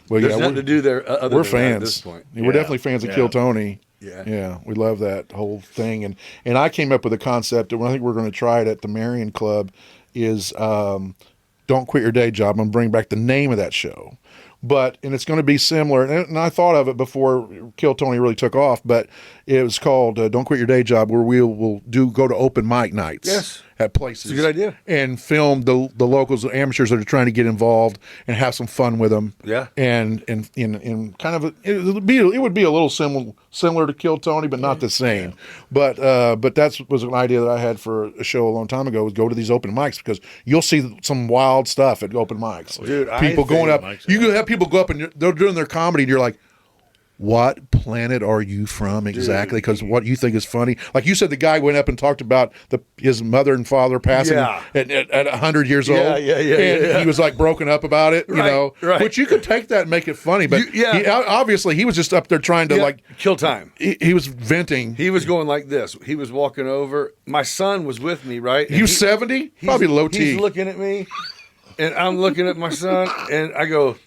Well, There's yeah, nothing to do there other we're than that at fans. this point. We're definitely fans of Kill Tony. Yeah. Yeah, we love that whole thing. And I came up with a concept, and I think we're going to try it at the Marion Club, is Don't Quit Your Day Job. I'm going to bring back the name of that show. And it's going to be similar. And I thought of it before Kill Tony really took off, but it was called Don't Quit Your Day Job, where we will go to open mic nights. Yes. At places. It's a good idea. And film the locals, the amateurs that are trying to get involved and have some fun with them. Yeah. And in kind of it would be a little similar to Kill Tony, but not the same. But that was an idea that I had for a show a long time ago, was go to these open mics, because you'll see some wild stuff at open mics. Dude, people going up. mics, You can have people go up and they're doing their comedy, and you're like, what planet are you from exactly? Because what you think is funny, like you said, the guy went up and talked about his mother and father passing at 100 years old. Yeah. And he was like broken up about it, Right. Which you could take that and make it funny, but obviously he was just up there trying to kill time. He was venting. He was going like this. He was walking over. My son was with me, right? He was 70, probably low T. He's looking at me, and I'm looking at my son, and I go,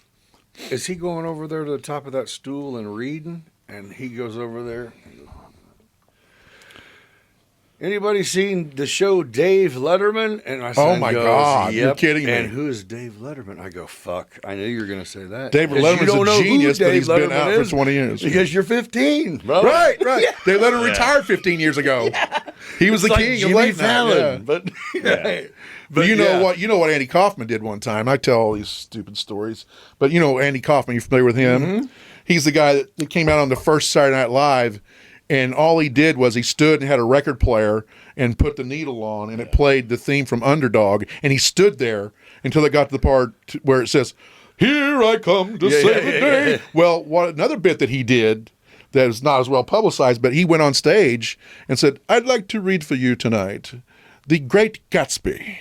is he going over there to the top of that stool and reading? And he goes over there. Anybody seen the show Dave Letterman? And my son Oh, my goes, God, yep. you're kidding me. And who is Dave Letterman? I go, fuck. I knew you were going to say that. David 'Cause you Letterman's don't know a who genius, but Dave he's been Letterman out is for 20 years. Because you're 15, bro. Right. They let him retire 15 years ago. He was the It's like king of Jimmy late night. Fallon. Yeah. But you know yeah. what? You know what Andy Kaufman did one time. I tell all these stupid stories, but you know Andy Kaufman. You familiar with him? Mm-hmm. He's the guy that came out on the first Saturday Night Live, and all he did was he stood and had a record player and put the needle on, and it played the theme from Underdog, and he stood there until they got to the part where it says, "Here I come to save the day." Well, another bit that he did that is not as well publicized, but he went on stage and said, "I'd like to read for you tonight The Great Gatsby,"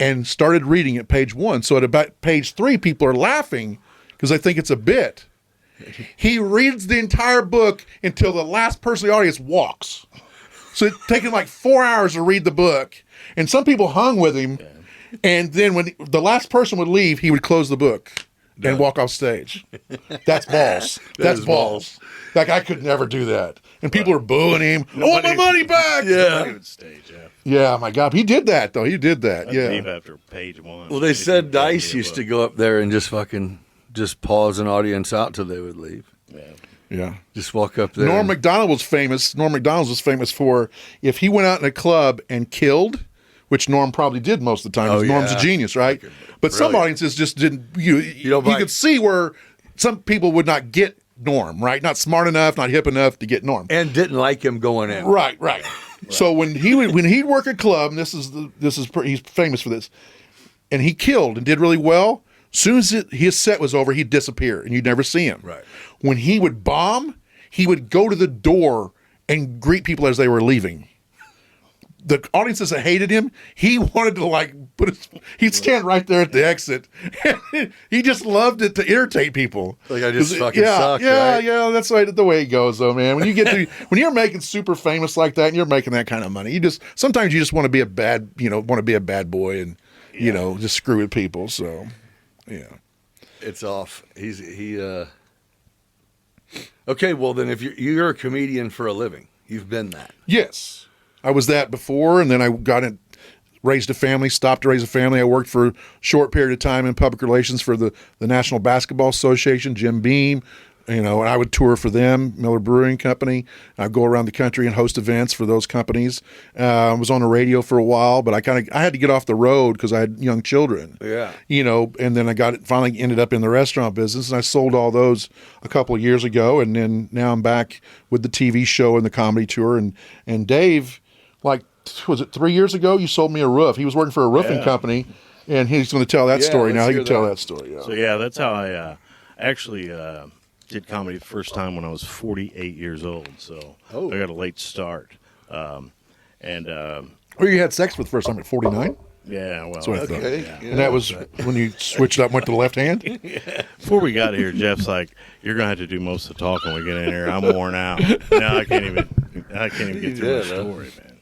and started reading at page 1. So at about page 3, people are laughing because they think it's a bit. He reads the entire book until the last person in the audience walks. So it took him like 4 hours to read the book. And some people hung with him. And then when the last person would leave, he would close the book and walk off stage. That's balls. That's is balls. Like, I could never do that. And people are booing him. I want my money back. Nobody would stage, yeah. Yeah, my God. He did that, though. He did that. I'd Yeah. leave after page 1. Well, they said If you gave Dice me a used to book. go up there and just pause an audience out till they would leave. Yeah. Yeah. Just walk up there. Norm Macdonald was famous. Norm Macdonald was famous for if he went out in a club and killed, which Norm probably did most of the time. Oh, Because Norm's a yeah. genius, right? But some Brilliant. audiences just didn't. You don't like- could see where some people would not get Norm, right? Not smart enough, not hip enough to get Norm. and didn't like him going in. Right. So when he'd work a club, and he's famous for this, and he killed and did really well. Soon as his set was over, he'd disappear, and you'd never see him. Right. When he would bomb, he would go to the door and greet people as they were leaving. The audiences that hated him, he wanted to he'd stand right there at the exit. He just loved it to irritate people. Like, I just 'Cause fucking suck, Yeah, right? yeah, that's the way it goes, though, man. When you get to when you're making super famous like that, and you're making that kind of money, sometimes you just want to be a bad boy and just screw with people. So, yeah. It's off. Okay, well then, if you're a comedian for a living, you've been that. Yes, I was that before, and then I raised a family, stopped to raise a family. I worked for a short period of time in public relations for the National Basketball Association, Jim Beam, and I would tour for them, Miller Brewing Company. I'd go around the country and host events for those companies. I was on the radio for a while, but I had to get off the road because I had young children. Yeah. And then finally ended up in the restaurant business, and I sold all those a couple of years ago, and then now I'm back with the TV show and the comedy tour. And Dave, was it 3 years ago? You sold me a roof. He was working for a roofing company, and he's going to tell that Yeah, story now. let's He can hear tell that. that story. Yeah. So yeah, that's how I actually did comedy the first time when I was 48 years old. So Oh. I got a late start. Or you had sex for the first time at 49? Yeah, well, That's what I thought. Okay. Yeah. Yeah. And that was when you switched up and went to the left hand? Before we got here, Jeff's like, "You're gonna have to do most of the talking when we get in here. I'm worn out. Now I can't even get through my did, huh? story, man."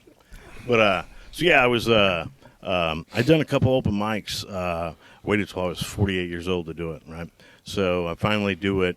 But so yeah, I was I'd done a couple open mics. Waited till I was 48 years old to do it. Right, so I finally do it.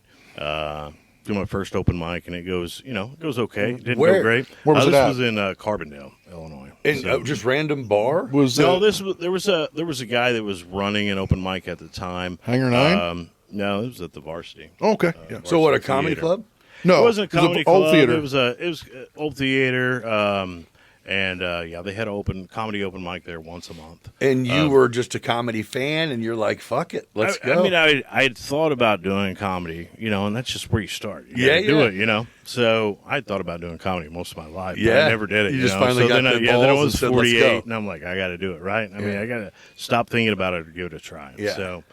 Do my first open mic, and it goes okay. It didn't Where? go great. Where was it this at? was in Carbondale, Illinois. And So- just random bar. no, there was a guy that was running an open mic at the time. Hangar 9? No, it was at the Varsity. Oh, okay. Yeah. So what? A Varsity comedy Theater. club? No, It wasn't a comedy an club. old theater. It was old theater. And they had an comedy open mic there once a month. And you were just a comedy fan, and you're like, "Fuck it, let's I go." mean, I had thought about doing comedy, and that's just where you start. You Yeah, gotta do yeah. it, So I thought about doing comedy most of my life. But Yeah. I never did it. You just know? finally so got then the then I balls was and said, "Let's 48, go." and I'm like, I got to do it, right? I mean, I got to stop thinking about it and give it a try. Yeah. So,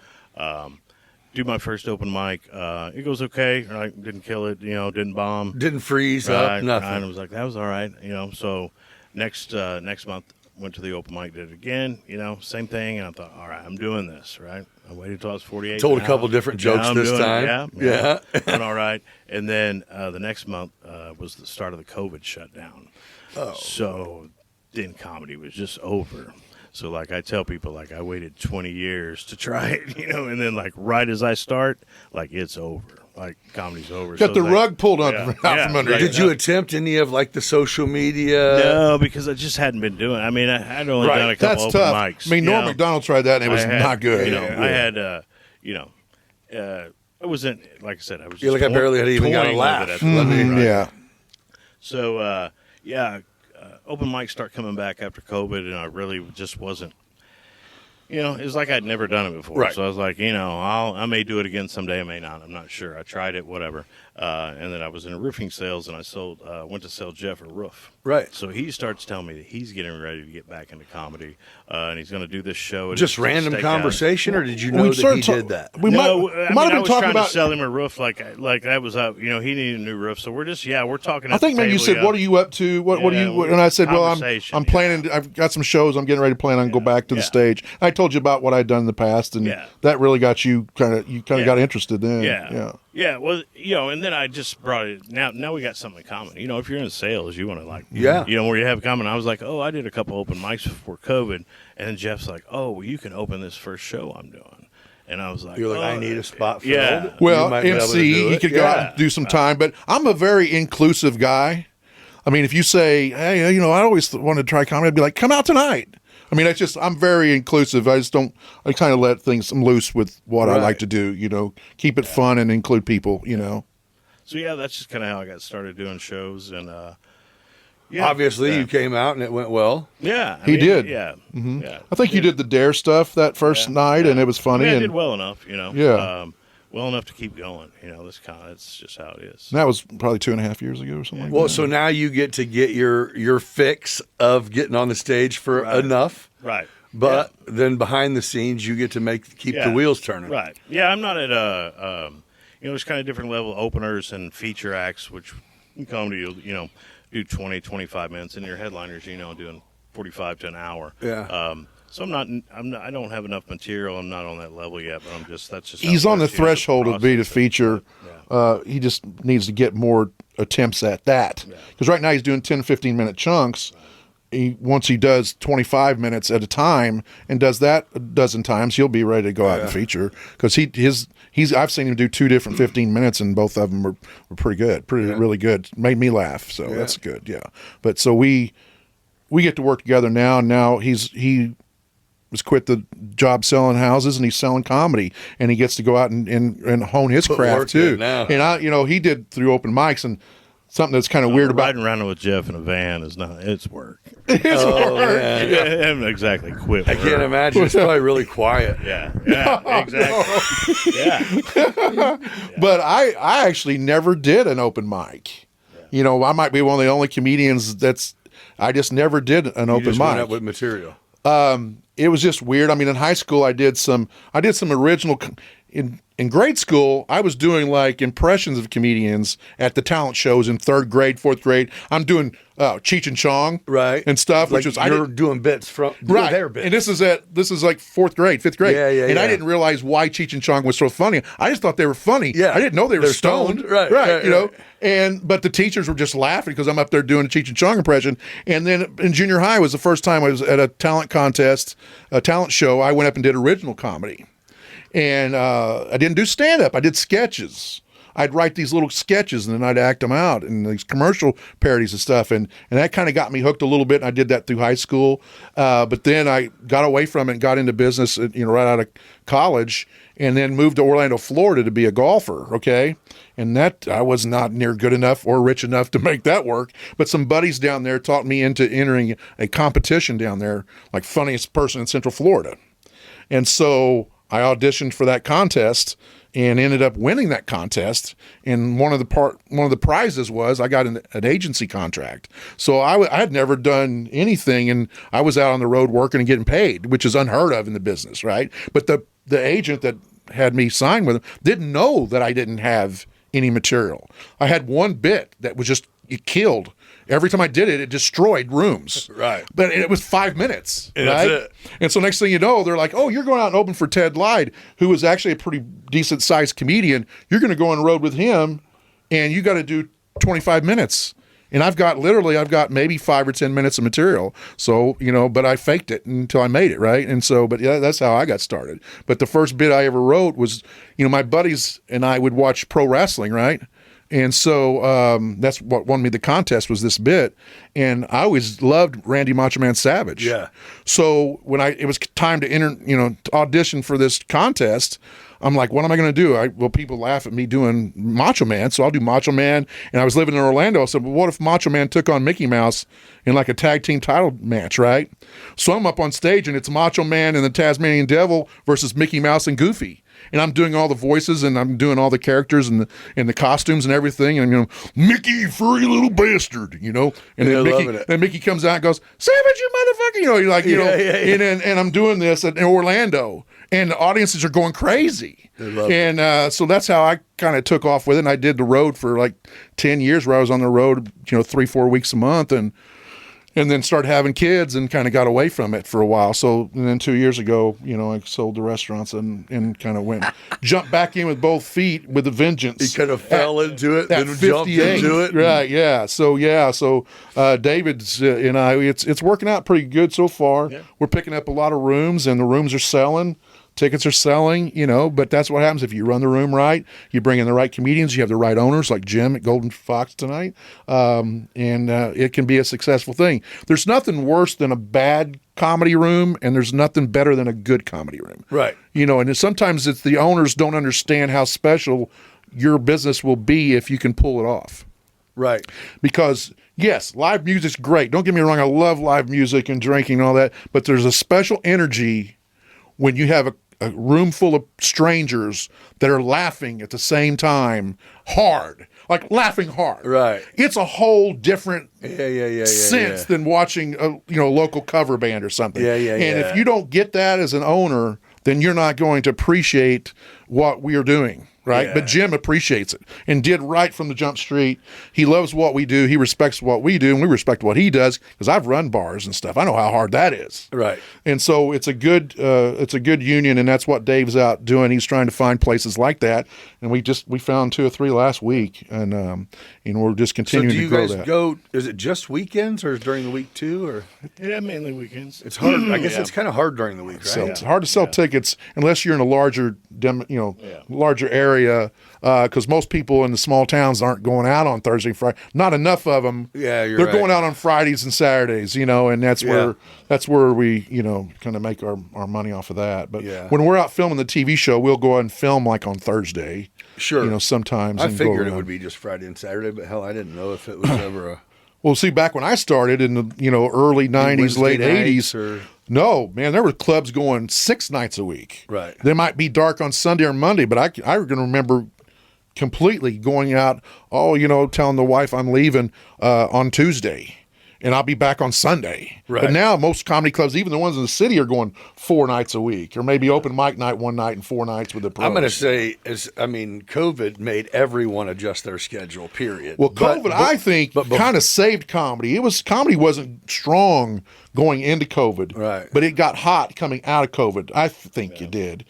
do my first open mic. It goes okay. I didn't kill it. Didn't bomb. Didn't freeze Right, up, nothing. And I was like, that was all right. So next month went to the open mic, did it again. Same thing. And I thought, all right, I'm doing this. Right. I waited till I was 48. Told a Now- couple different now jokes I'm this doing it. time. Yeah. Yeah. Doing all right. And then the next month was the start of the COVID shutdown. Oh. So then comedy was just over. So I tell people, I waited 20 years to try it, and then right as I start, it's over. Comedy's over. Got So the it's rug pulled out yeah, from under right. you. Did you attempt any of the social media? No, because I just hadn't been doing. I mean, I had only done a couple That's open tough. mics. I mean, Norm you know. Macdonald tried that, and it was I had- not good. I had, I wasn't like I said. I was. You're just like, I barely had even got a toying with laugh. it at the time, Mhm, right? Yeah. So open mics start coming back after COVID, and I really just wasn't it's like I'd never done it before. Right. So I was like, I may do it again someday. I may not. I'm not sure. I tried it, whatever. And then I was in roofing sales, and I went to sell Jeff a roof. Right. So he starts telling me that he's getting ready to get back into comedy, and he's going to do this show. At Just his random steakhouse. conversation, or did you know that he did that? We might I have been was talking trying about. to sell him a roof like that was up. He needed a new roof, so we're talking. I think maybe you said, "What are you up to? What are you?" And I said, "Well, I'm planning. I've got some shows. I'm getting ready to plan on go back to the stage." I told you about what I'd done in the past, and that really got you kind of got interested then. Yeah. Well, and then I just brought it. Now we got something in common. If you're in sales, you want to where you have in common. I was like, I did a couple open mics before COVID, and then Jeff's like, well, you can open this first show I'm doing. And I was like, You're like, I need a spot filled. Yeah. Well, You might be able to MC, do he it. could go out and do some time, but I'm a very inclusive guy. I mean, if you say, hey, I always wanted to try comedy, I'd be like, come out tonight. I mean, I'm very inclusive. I kind of let things loose with what I like to do, keep it fun and include people, So, that's just kind of how I got started doing shows. And, Obviously, you came out and it went well. Yeah. He did. Yeah. Mm-hmm. Yeah. I think you did the Dare stuff that first night, and it was funny. I and did well enough, Yeah. Well enough to keep going. It's just how it is. that was probably 2.5 years ago or something like Well, that. so now you get to get your fix of getting on the stage for enough. Right. But then behind the scenes, you get to keep the wheels turning. Right. Yeah, I'm not at there's kind of different level openers and feature acts, which in comedy you'll do 20, 25 minutes, and your headliners doing 45 to an hour. Yeah. So I don't have enough material. I'm not on that level yet, but that's just. He's how it on the works, threshold of being a process. feature. He just needs to get more attempts at that. Because right now he's doing 10, 15-minute chunks. Once he does 25 minutes at a time and does that a dozen times, he'll be ready to go out and feature. Because I've seen him do 2 different 15 minutes, and both of them were pretty good, really good. Made me laugh, so that's good. Yeah, but so we get to work together now. And now he was quit the job selling houses, and he's selling comedy, and he gets to go out and hone his Put craft work too. in now. And he did through open mics, and something that's kind of weird about riding around with Jeff in a van it's work. his work. I haven't exactly quit. I can't imagine. It's probably really quiet. Yeah, exactly. Yeah. But I actually never did an open mic. I might be one of the only comedians I just never did an You open just went mic. up with material. It was just weird. I mean, in high school, I did some original. In grade school, I was doing like impressions of comedians at the talent shows in 3rd grade, 4th grade. I'm doing Cheech and Chong, Right. and stuff. Like which was you're doing bits from right. their bits. And this is like 4th grade, 5th grade. Yeah, And I yeah. didn't realize why Cheech and Chong was so funny. I just thought they were funny. Yeah. I didn't know they were They're stoned. stoned. Right. But the teachers were just laughing because I'm up there doing a Cheech and Chong impression. And then in junior high was the first time I was at a talent contest, a talent show. I went up and did original comedy. And I didn't do stand-up. I did sketches. I'd write these little sketches, and then I'd act them out in these commercial parodies and stuff. And that kind of got me hooked a little bit, and I did that through high school. But then I got away from it and got into business, right out of college, and then moved to Orlando, Florida to be a golfer, okay? And that I was not near good enough or rich enough to make that work. But some buddies down there taught me into entering a competition down there, like funniest person in Central Florida. And so I auditioned for that contest and ended up winning that contest. And one of the prizes was I got an agency contract. So I had never done anything, and I was out on the road working and getting paid, which is unheard of in the business, right? But the agent that had me sign with him didn't know that I didn't have any material. I had one bit that was just, it killed. Every time I did it, it destroyed rooms. Right. But it was 5 minutes. And right? that's it. And so next thing you know, they're like, oh, you're going out and open for Ted Lyde, who was actually a pretty decent sized comedian. You're going to go on the road with him, and you got to do 25 minutes. And I've got maybe 5 or 10 minutes of material. So, but I faked it until I made it, right? And so, but yeah, that's how I got started. But the first bit I ever wrote was, my buddies and I would watch pro wrestling, right? And so that's what won me the contest was this bit. And I always loved Randy Macho Man Savage. Yeah. So when it was time to to audition for this contest, I'm like, what am I going to do? Well, people laugh at me doing Macho Man, so I'll do Macho Man. And I was living in Orlando. I said, well, what if Macho Man took on Mickey Mouse in like a tag team title match, right? So I'm up on stage, and it's Macho Man and the Tasmanian Devil versus Mickey Mouse and Goofy. And I'm doing all the voices, and I'm doing all the characters and the costumes and everything. And Mickey, furry little bastard, And then Mickey comes out and goes, Savage, you motherfucker, And I'm doing this in Orlando, and the audiences are going crazy. And so that's how I kind of took off with it. And I did the road for like 10 years, where I was on the road, 3-4 weeks a month, and then started having kids and kind of got away from it for a while. So, and then 2 years ago, I sold the restaurants and kind of jumped back in with both feet with a vengeance. He kind of fell into it, then jumped into it. Right, yeah. So, David's and I, it's working out pretty good so far. Yeah. We're picking up a lot of rooms, and the rooms are selling. Tickets are selling, but that's what happens if you run the room right. You bring in the right comedians. You have the right owners, like Jim at Golden Fox tonight, and it can be a successful thing. There's nothing worse than a bad comedy room, and there's nothing better than a good comedy room. Right. And sometimes it's the owners don't understand how special your business will be if you can pull it off. Right. Because, yes, live music's great. Don't get me wrong. I love live music and drinking and all that, but there's a special energy when you have a room full of strangers that are laughing at the same time hard, like laughing hard. Right. It's a whole different sense than watching a local cover band or something. And if you don't get that as an owner, then you're not going to appreciate what we are doing. Right. Yeah. But Jim appreciates it and did right from the jump street. He loves what we do. He respects what we do, and we respect what he does, because I've run bars and stuff. I know how hard that is. Right. And so it's a good union, and that's what Dave's out doing. He's trying to find places like that. And we found 2 or 3 last week, and we're just continuing to grow that. So do you guys go, is it just weekends or is it during the week too? Or Yeah, mainly weekends. It's hard. I guess it's kind of hard during the week, right? So it's hard to sell tickets unless you're in a larger area, because most people in the small towns aren't going out on Thursday and Friday. Not enough of them. Yeah, they're right. going out on Fridays and Saturdays, and that's where we kind of make our money off of that. But when we're out filming the TV show, we'll go out and film like on Thursday. Sure. Sometimes. I figured it would be just Friday and Saturday, but hell, I didn't know if it was ever a. Well, see, back when I started in the early 90s, late 80s, no, man, there were clubs going 6 nights a week. Right. They might be dark on Sunday or Monday, but I can remember completely going out, telling the wife I'm leaving on Tuesday, and I'll be back on Sunday. Right. But now most comedy clubs, even the ones in the city, are going 4 nights a week, or maybe open mic night one night and 4 nights with the pros. I'm going to say, COVID made everyone adjust their schedule, period. Well, COVID, I think, kind of saved comedy. Comedy wasn't strong going into COVID, right? But it got hot coming out of COVID. I think it did.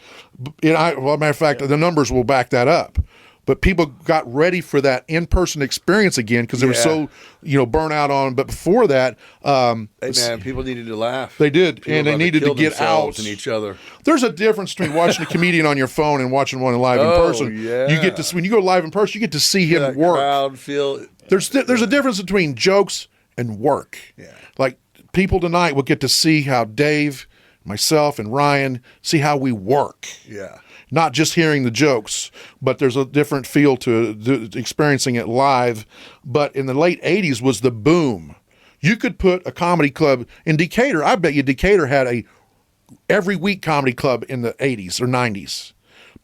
Matter of fact, the numbers will back that up. But people got ready for that in-person experience again because they were so, burnt out on. But before that, people needed to laugh. They did, people and they needed to get out and each other. There's a difference between watching a comedian on your phone and watching one live in person. Yeah. You get to when you go live in person, you get to see him work. Crowd feel. There's a difference between jokes and work. Yeah. Like people tonight will get to see how Dave, myself, and Ryan see how we work. Yeah. Not just hearing the jokes, but there's a different feel to experiencing it live. But in the late 80s was the boom. You could put a comedy club in Decatur. I bet you Decatur had a every week comedy club in the 80s or 90s.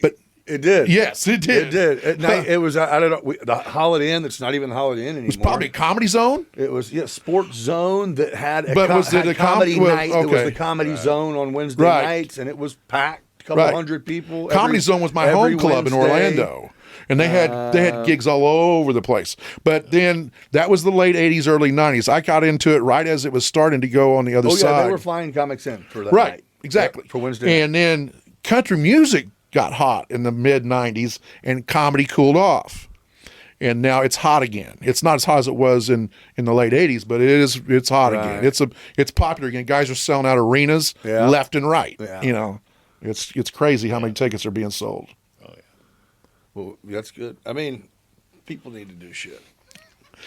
But it did. Yes, it did. It did. At night, it was, I don't know, the Holiday Inn, that's not even the Holiday Inn anymore. It was probably Comedy Zone? It was, Sports Zone that had a comedy night. Okay. It was the Comedy Zone on Wednesday nights, and it was packed. Couple hundred people. Comedy Zone was my home club in Orlando, and they had gigs all over the place. But then that was the late 80s, early 90s. I got into it right as it was starting to go on the other side. They were flying comics in for that night. Exactly. Yeah, for Wednesday and then country music got hot in the mid 90s, and comedy cooled off. And now it's hot again. It's not as hot as it was in the late 80s, but it's hot again. It's popular again. Guys are selling out arenas left and right. Yeah. It's crazy how many tickets are being sold. Oh, yeah. Well, that's good. I mean, People need to do shit.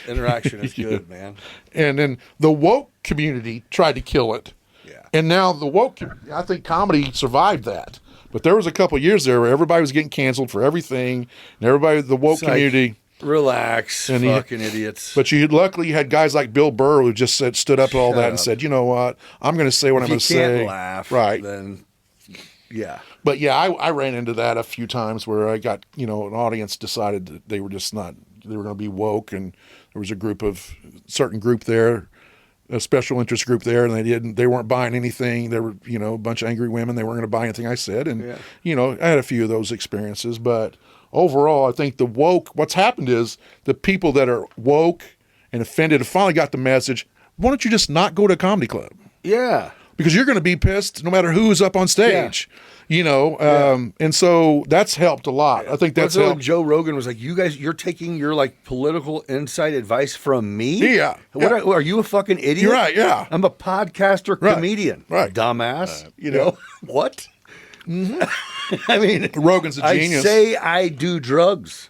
Interaction is good, man. And then the woke community tried to kill it. Yeah. And now the woke, I think comedy survived that. But there was a couple of years there where everybody was getting canceled for everything, and everybody, the woke It's like, community. relax, And fucking idiots. But luckily you had guys like Bill Burr who just stood up to all Shut that up. and said, you know what, I'm going to say what I'm going If to you can't say. laugh, Right. then yeah. But yeah, I ran into that a few times where I got, an audience decided that they were just not, they were going to be woke, and there was certain group there, a special interest group there, and they weren't buying anything. There were, a bunch of angry women. They weren't going to buy anything I said. And, I had a few of those experiences, but overall, I think what's happened is the people that are woke and offended have finally got the message. Why don't you just not go to a comedy club? Yeah. Because you're going to be pissed no matter who's up on stage, and so that's helped a lot. I think that's helped. Joe Rogan was like, you're taking your like political insight advice from me? Yeah. What are you a fucking idiot? You're right, yeah. I'm a podcaster Right. comedian. Right. Dumbass. What? I mean, Rogan's a genius. I say I do drugs.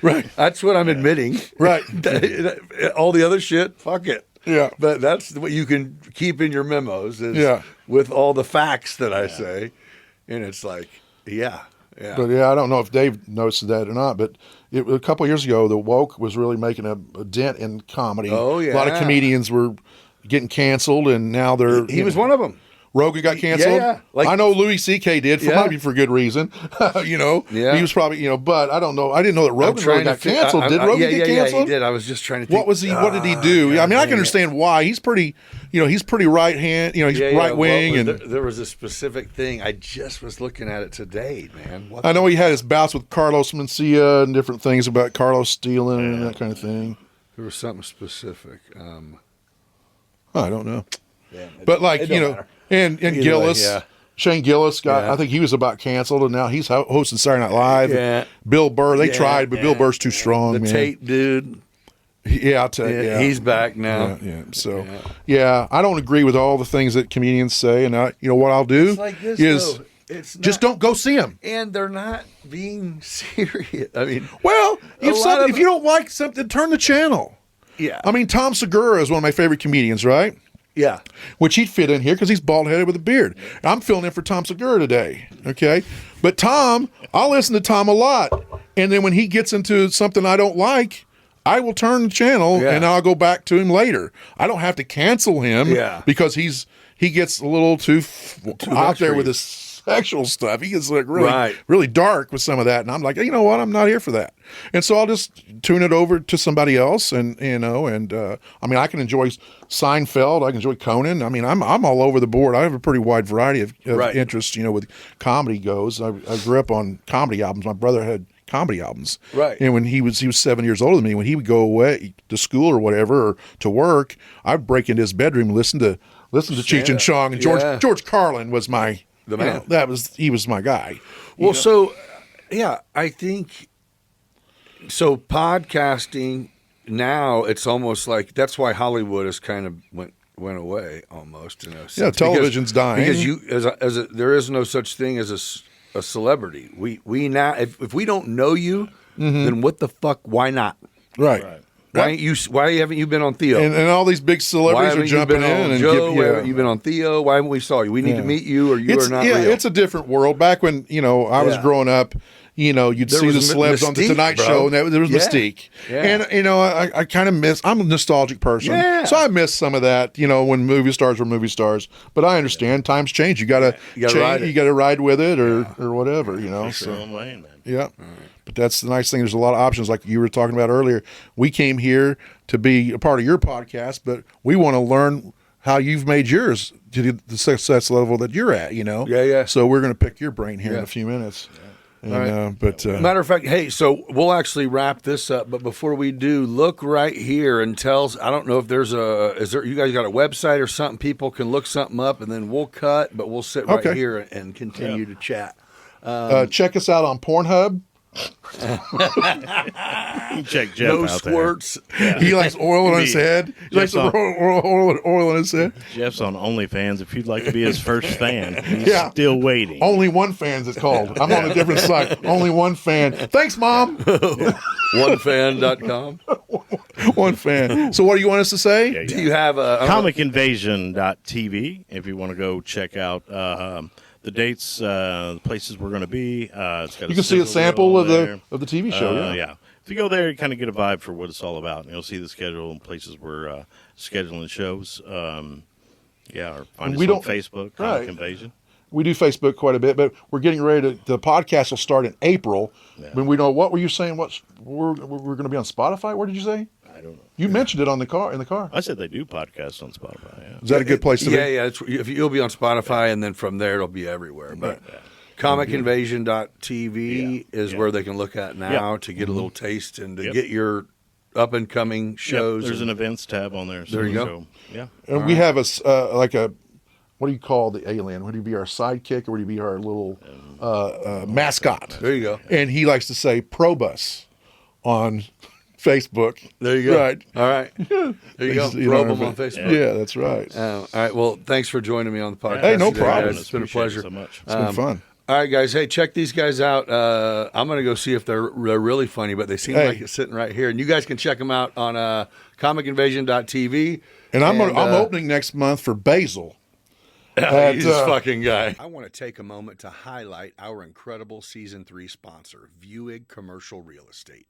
Right. That's what I'm admitting. Right. All the other shit, fuck it. Yeah. But that's what you can keep in your memos is Yeah. with all the facts that I say. And it's like, yeah. But yeah, I don't know if Dave noticed that or not, but a couple of years ago, the woke was really making a dent in comedy. Oh, A lot of yeah. comedians were getting canceled, and now they're. He was one of them. Rogan got canceled. Yeah. Like- I know Louis C.K. did, Yeah. might be for good reason. Yeah. He was probably, but I don't know. I didn't know that Rogan really got canceled. Did Rogan get canceled? Yeah, he did. I was just trying to think. What was he? What did he do? I mean, I can understand why. He's pretty, he's pretty right hand. He's right wing, and there was a specific thing. I just was looking at it today, man. What I know he had his bouts with Carlos Mencia and different things about Carlos stealing and that kind of thing. there was something specific. I don't know, Yeah, but like it don't matter. and Either way, Gillis, yeah. Shane Gillis got. Yeah. I think he was about canceled, and now he's hosting Saturday Night Live. Yeah. Bill Burr, they Yeah, tried, but Bill yeah, Burr's too strong. The man. Tate dude. Yeah, I'll tell you. Yeah, he's back now. Yeah. So, yeah, I don't agree with all the things that comedians say, and what I'll do It's like this, is though. It's just not- don't go see them. And they're not being serious. I mean, Well, lot if you don't like something, turn the channel. yeah, I mean, Tom Segura is one of my favorite comedians, right? yeah. Which he'd fit in here because he's bald headed with a beard. I'm filling in for Tom Segura today. Okay. But Tom, I'll listen to Tom a lot. And then when he gets into something I don't like, I will turn the channel Yeah. and I'll go back to him later. I don't have to cancel him Yeah. because he gets a little too out much there for with you. his sexual stuff. He gets like really, Right. really dark with some of that. And I'm like, you know what? I'm not here for that. And so I'll just tune it over to somebody else. And, I mean, I can enjoy Seinfeld. I can enjoy Conan. I mean, I'm all over the board. I have a pretty wide variety of Right. interests, with comedy goes. I grew up on comedy albums. My brother had comedy albums. Right. And when he was 7 years older than me, when he would go away to school or whatever, or to work, I'd break into his bedroom and listen to Cheech and Chong. And Yeah. George Carlin was my The man. he was my guy. Well, so yeah, I think so. Podcasting now, it's almost like that's why Hollywood has kind of went away almost. In a sense. Yeah, television's dying. because there is no such thing as a celebrity. We now if we don't know you, then what the fuck? Why not? Right. Why haven't you been on Theo? And all these big Why celebrities are haven't you jumping been on in and Joe? Why yeah. haven't you been on Theo? Why haven't we saw you? We need to meet you, or you are not real. It's a different world. Back when I was Yeah. growing up, you'd There see the was celebs on the Mystique, Tonight bro. Show, and there was Yeah. Mystique. Yeah. And I kind of miss. I'm a nostalgic person, Yeah. so I miss some of that. When movie stars were movie stars. But I understand times change. You gotta You gotta change. ride it. You gotta ride with it, or whatever. Your So own lane, man. yeah. But that's the nice thing. There's a lot of options, like you were talking about earlier. We came here to be a part of your podcast, but we want to learn how you've made yours to the success level that you're at. Yeah. So we're going to pick your brain here in Yeah. a few minutes. And, All right. But Matter of fact, hey, so we'll actually wrap this up, but before we do, look right here and tell. I don't know if there's you guys got a website or something people can look something up, and then we'll cut, but we'll sit right Okay. here and continue to chat. check us out on Pornhub. You can check Jeff No out squirts. He likes oil on his head. He likes Jeff's to on- oil on his head. there. Jeff's on OnlyFans. If you'd like to be his first fan, he's Yeah. still waiting. Only one fans it's called. I'm on a different site. Only one fan. Thanks, Mom. OneFan.com. One fan. So what do you want us to say? Yeah, Do you have a ComicInvasion.tv if you want to go check out the dates, the places we're going to be. It's got You can see a sample of there. the TV show. Yeah. If you go there, you kind of get a vibe for what it's all about. And you'll see the schedule and places we're scheduling shows. Or find us on Facebook, Comic Invasion. We do Facebook quite a bit, but we're getting ready to. The podcast will start in April. Yeah. When we know, what were you saying? We're going to be on Spotify? Where did you say? I don't know. You mentioned it in the car. I said they do podcasts on Spotify. Yeah. Is that a good place to be? Yeah. You'll be on Spotify, and then from there it'll be everywhere. But ComicInvasion.tv is where they can look at now to get a little taste and to get your up and coming shows. There's an events tab on there. So There you go. Yeah. And we have a what do you call the alien? Would he be our sidekick or would he be our little mascot? There you go. And he likes to say Probus on Facebook. There you go. Right. All right. There you go. Probe them on Facebook. Yeah, that's right. All right. Well, thanks for joining me on the podcast. Hey, no today, problem. guys. It's been a Appreciate it pleasure. so much. It's been fun. All right, guys. Hey, check these guys out. I'm going to go see if they're really funny, but they seem like it's sitting right here. And you guys can check them out on ComicInvasion.tv. And I'm opening next month for Basil. He's this fucking guy. I want to take a moment to highlight our incredible Season 3 sponsor, Vuig Commercial Real Estate.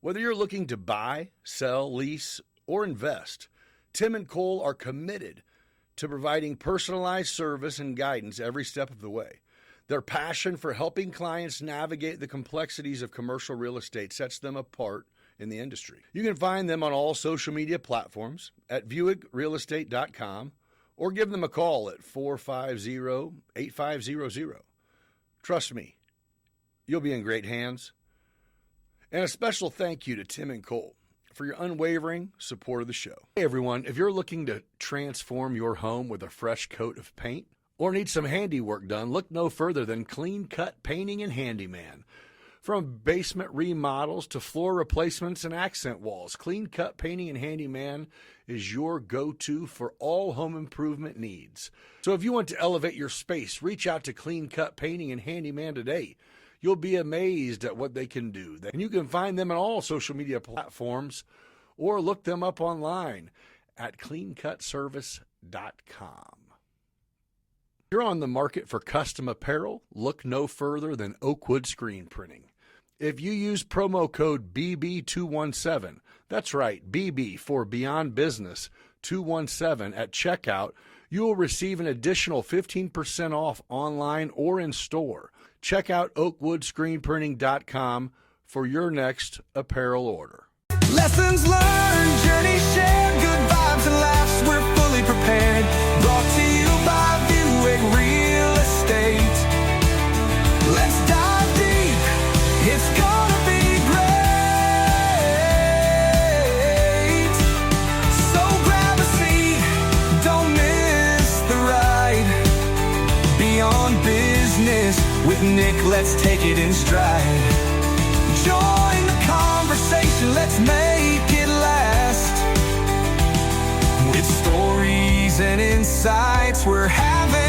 Whether you're looking to buy, sell, lease, or invest, Tim and Cole are committed to providing personalized service and guidance every step of the way. Their passion for helping clients navigate the complexities of commercial real estate sets them apart in the industry. You can find them on all social media platforms at VuigRealEstate.com or give them a call at 450-8500. Trust me, you'll be in great hands. And a special thank you to Tim and Cole for your unwavering support of the show. Hey everyone, if you're looking to transform your home with a fresh coat of paint or need some handiwork done, look no further than Clean Cut Painting and Handyman. From basement remodels to floor replacements and accent walls, Clean Cut Painting and Handyman is your go-to for all home improvement needs. So if you want to elevate your space, reach out to Clean Cut Painting and Handyman today. You'll be amazed at what they can do. And you can find them on all social media platforms or look them up online at cleancutservice.com. If you're on the market for custom apparel, look no further than Oakwood Screen Printing. If you use promo code BB217, that's right, BB for Beyond Business 217 at checkout, you will receive an additional 15% off online or in store. Check out OakwoodScreenPrinting.com for your next apparel order. Lessons learned, journey shared, good vibes and laughs, we're fully prepared. Brought to you by Vuig Real Estate. Let's dive deep, it's gonna be great. So grab a seat, don't miss the ride. Beyond Business with Nick, let's take it in stride. Join the conversation, let's make it last. With stories and insights, we're having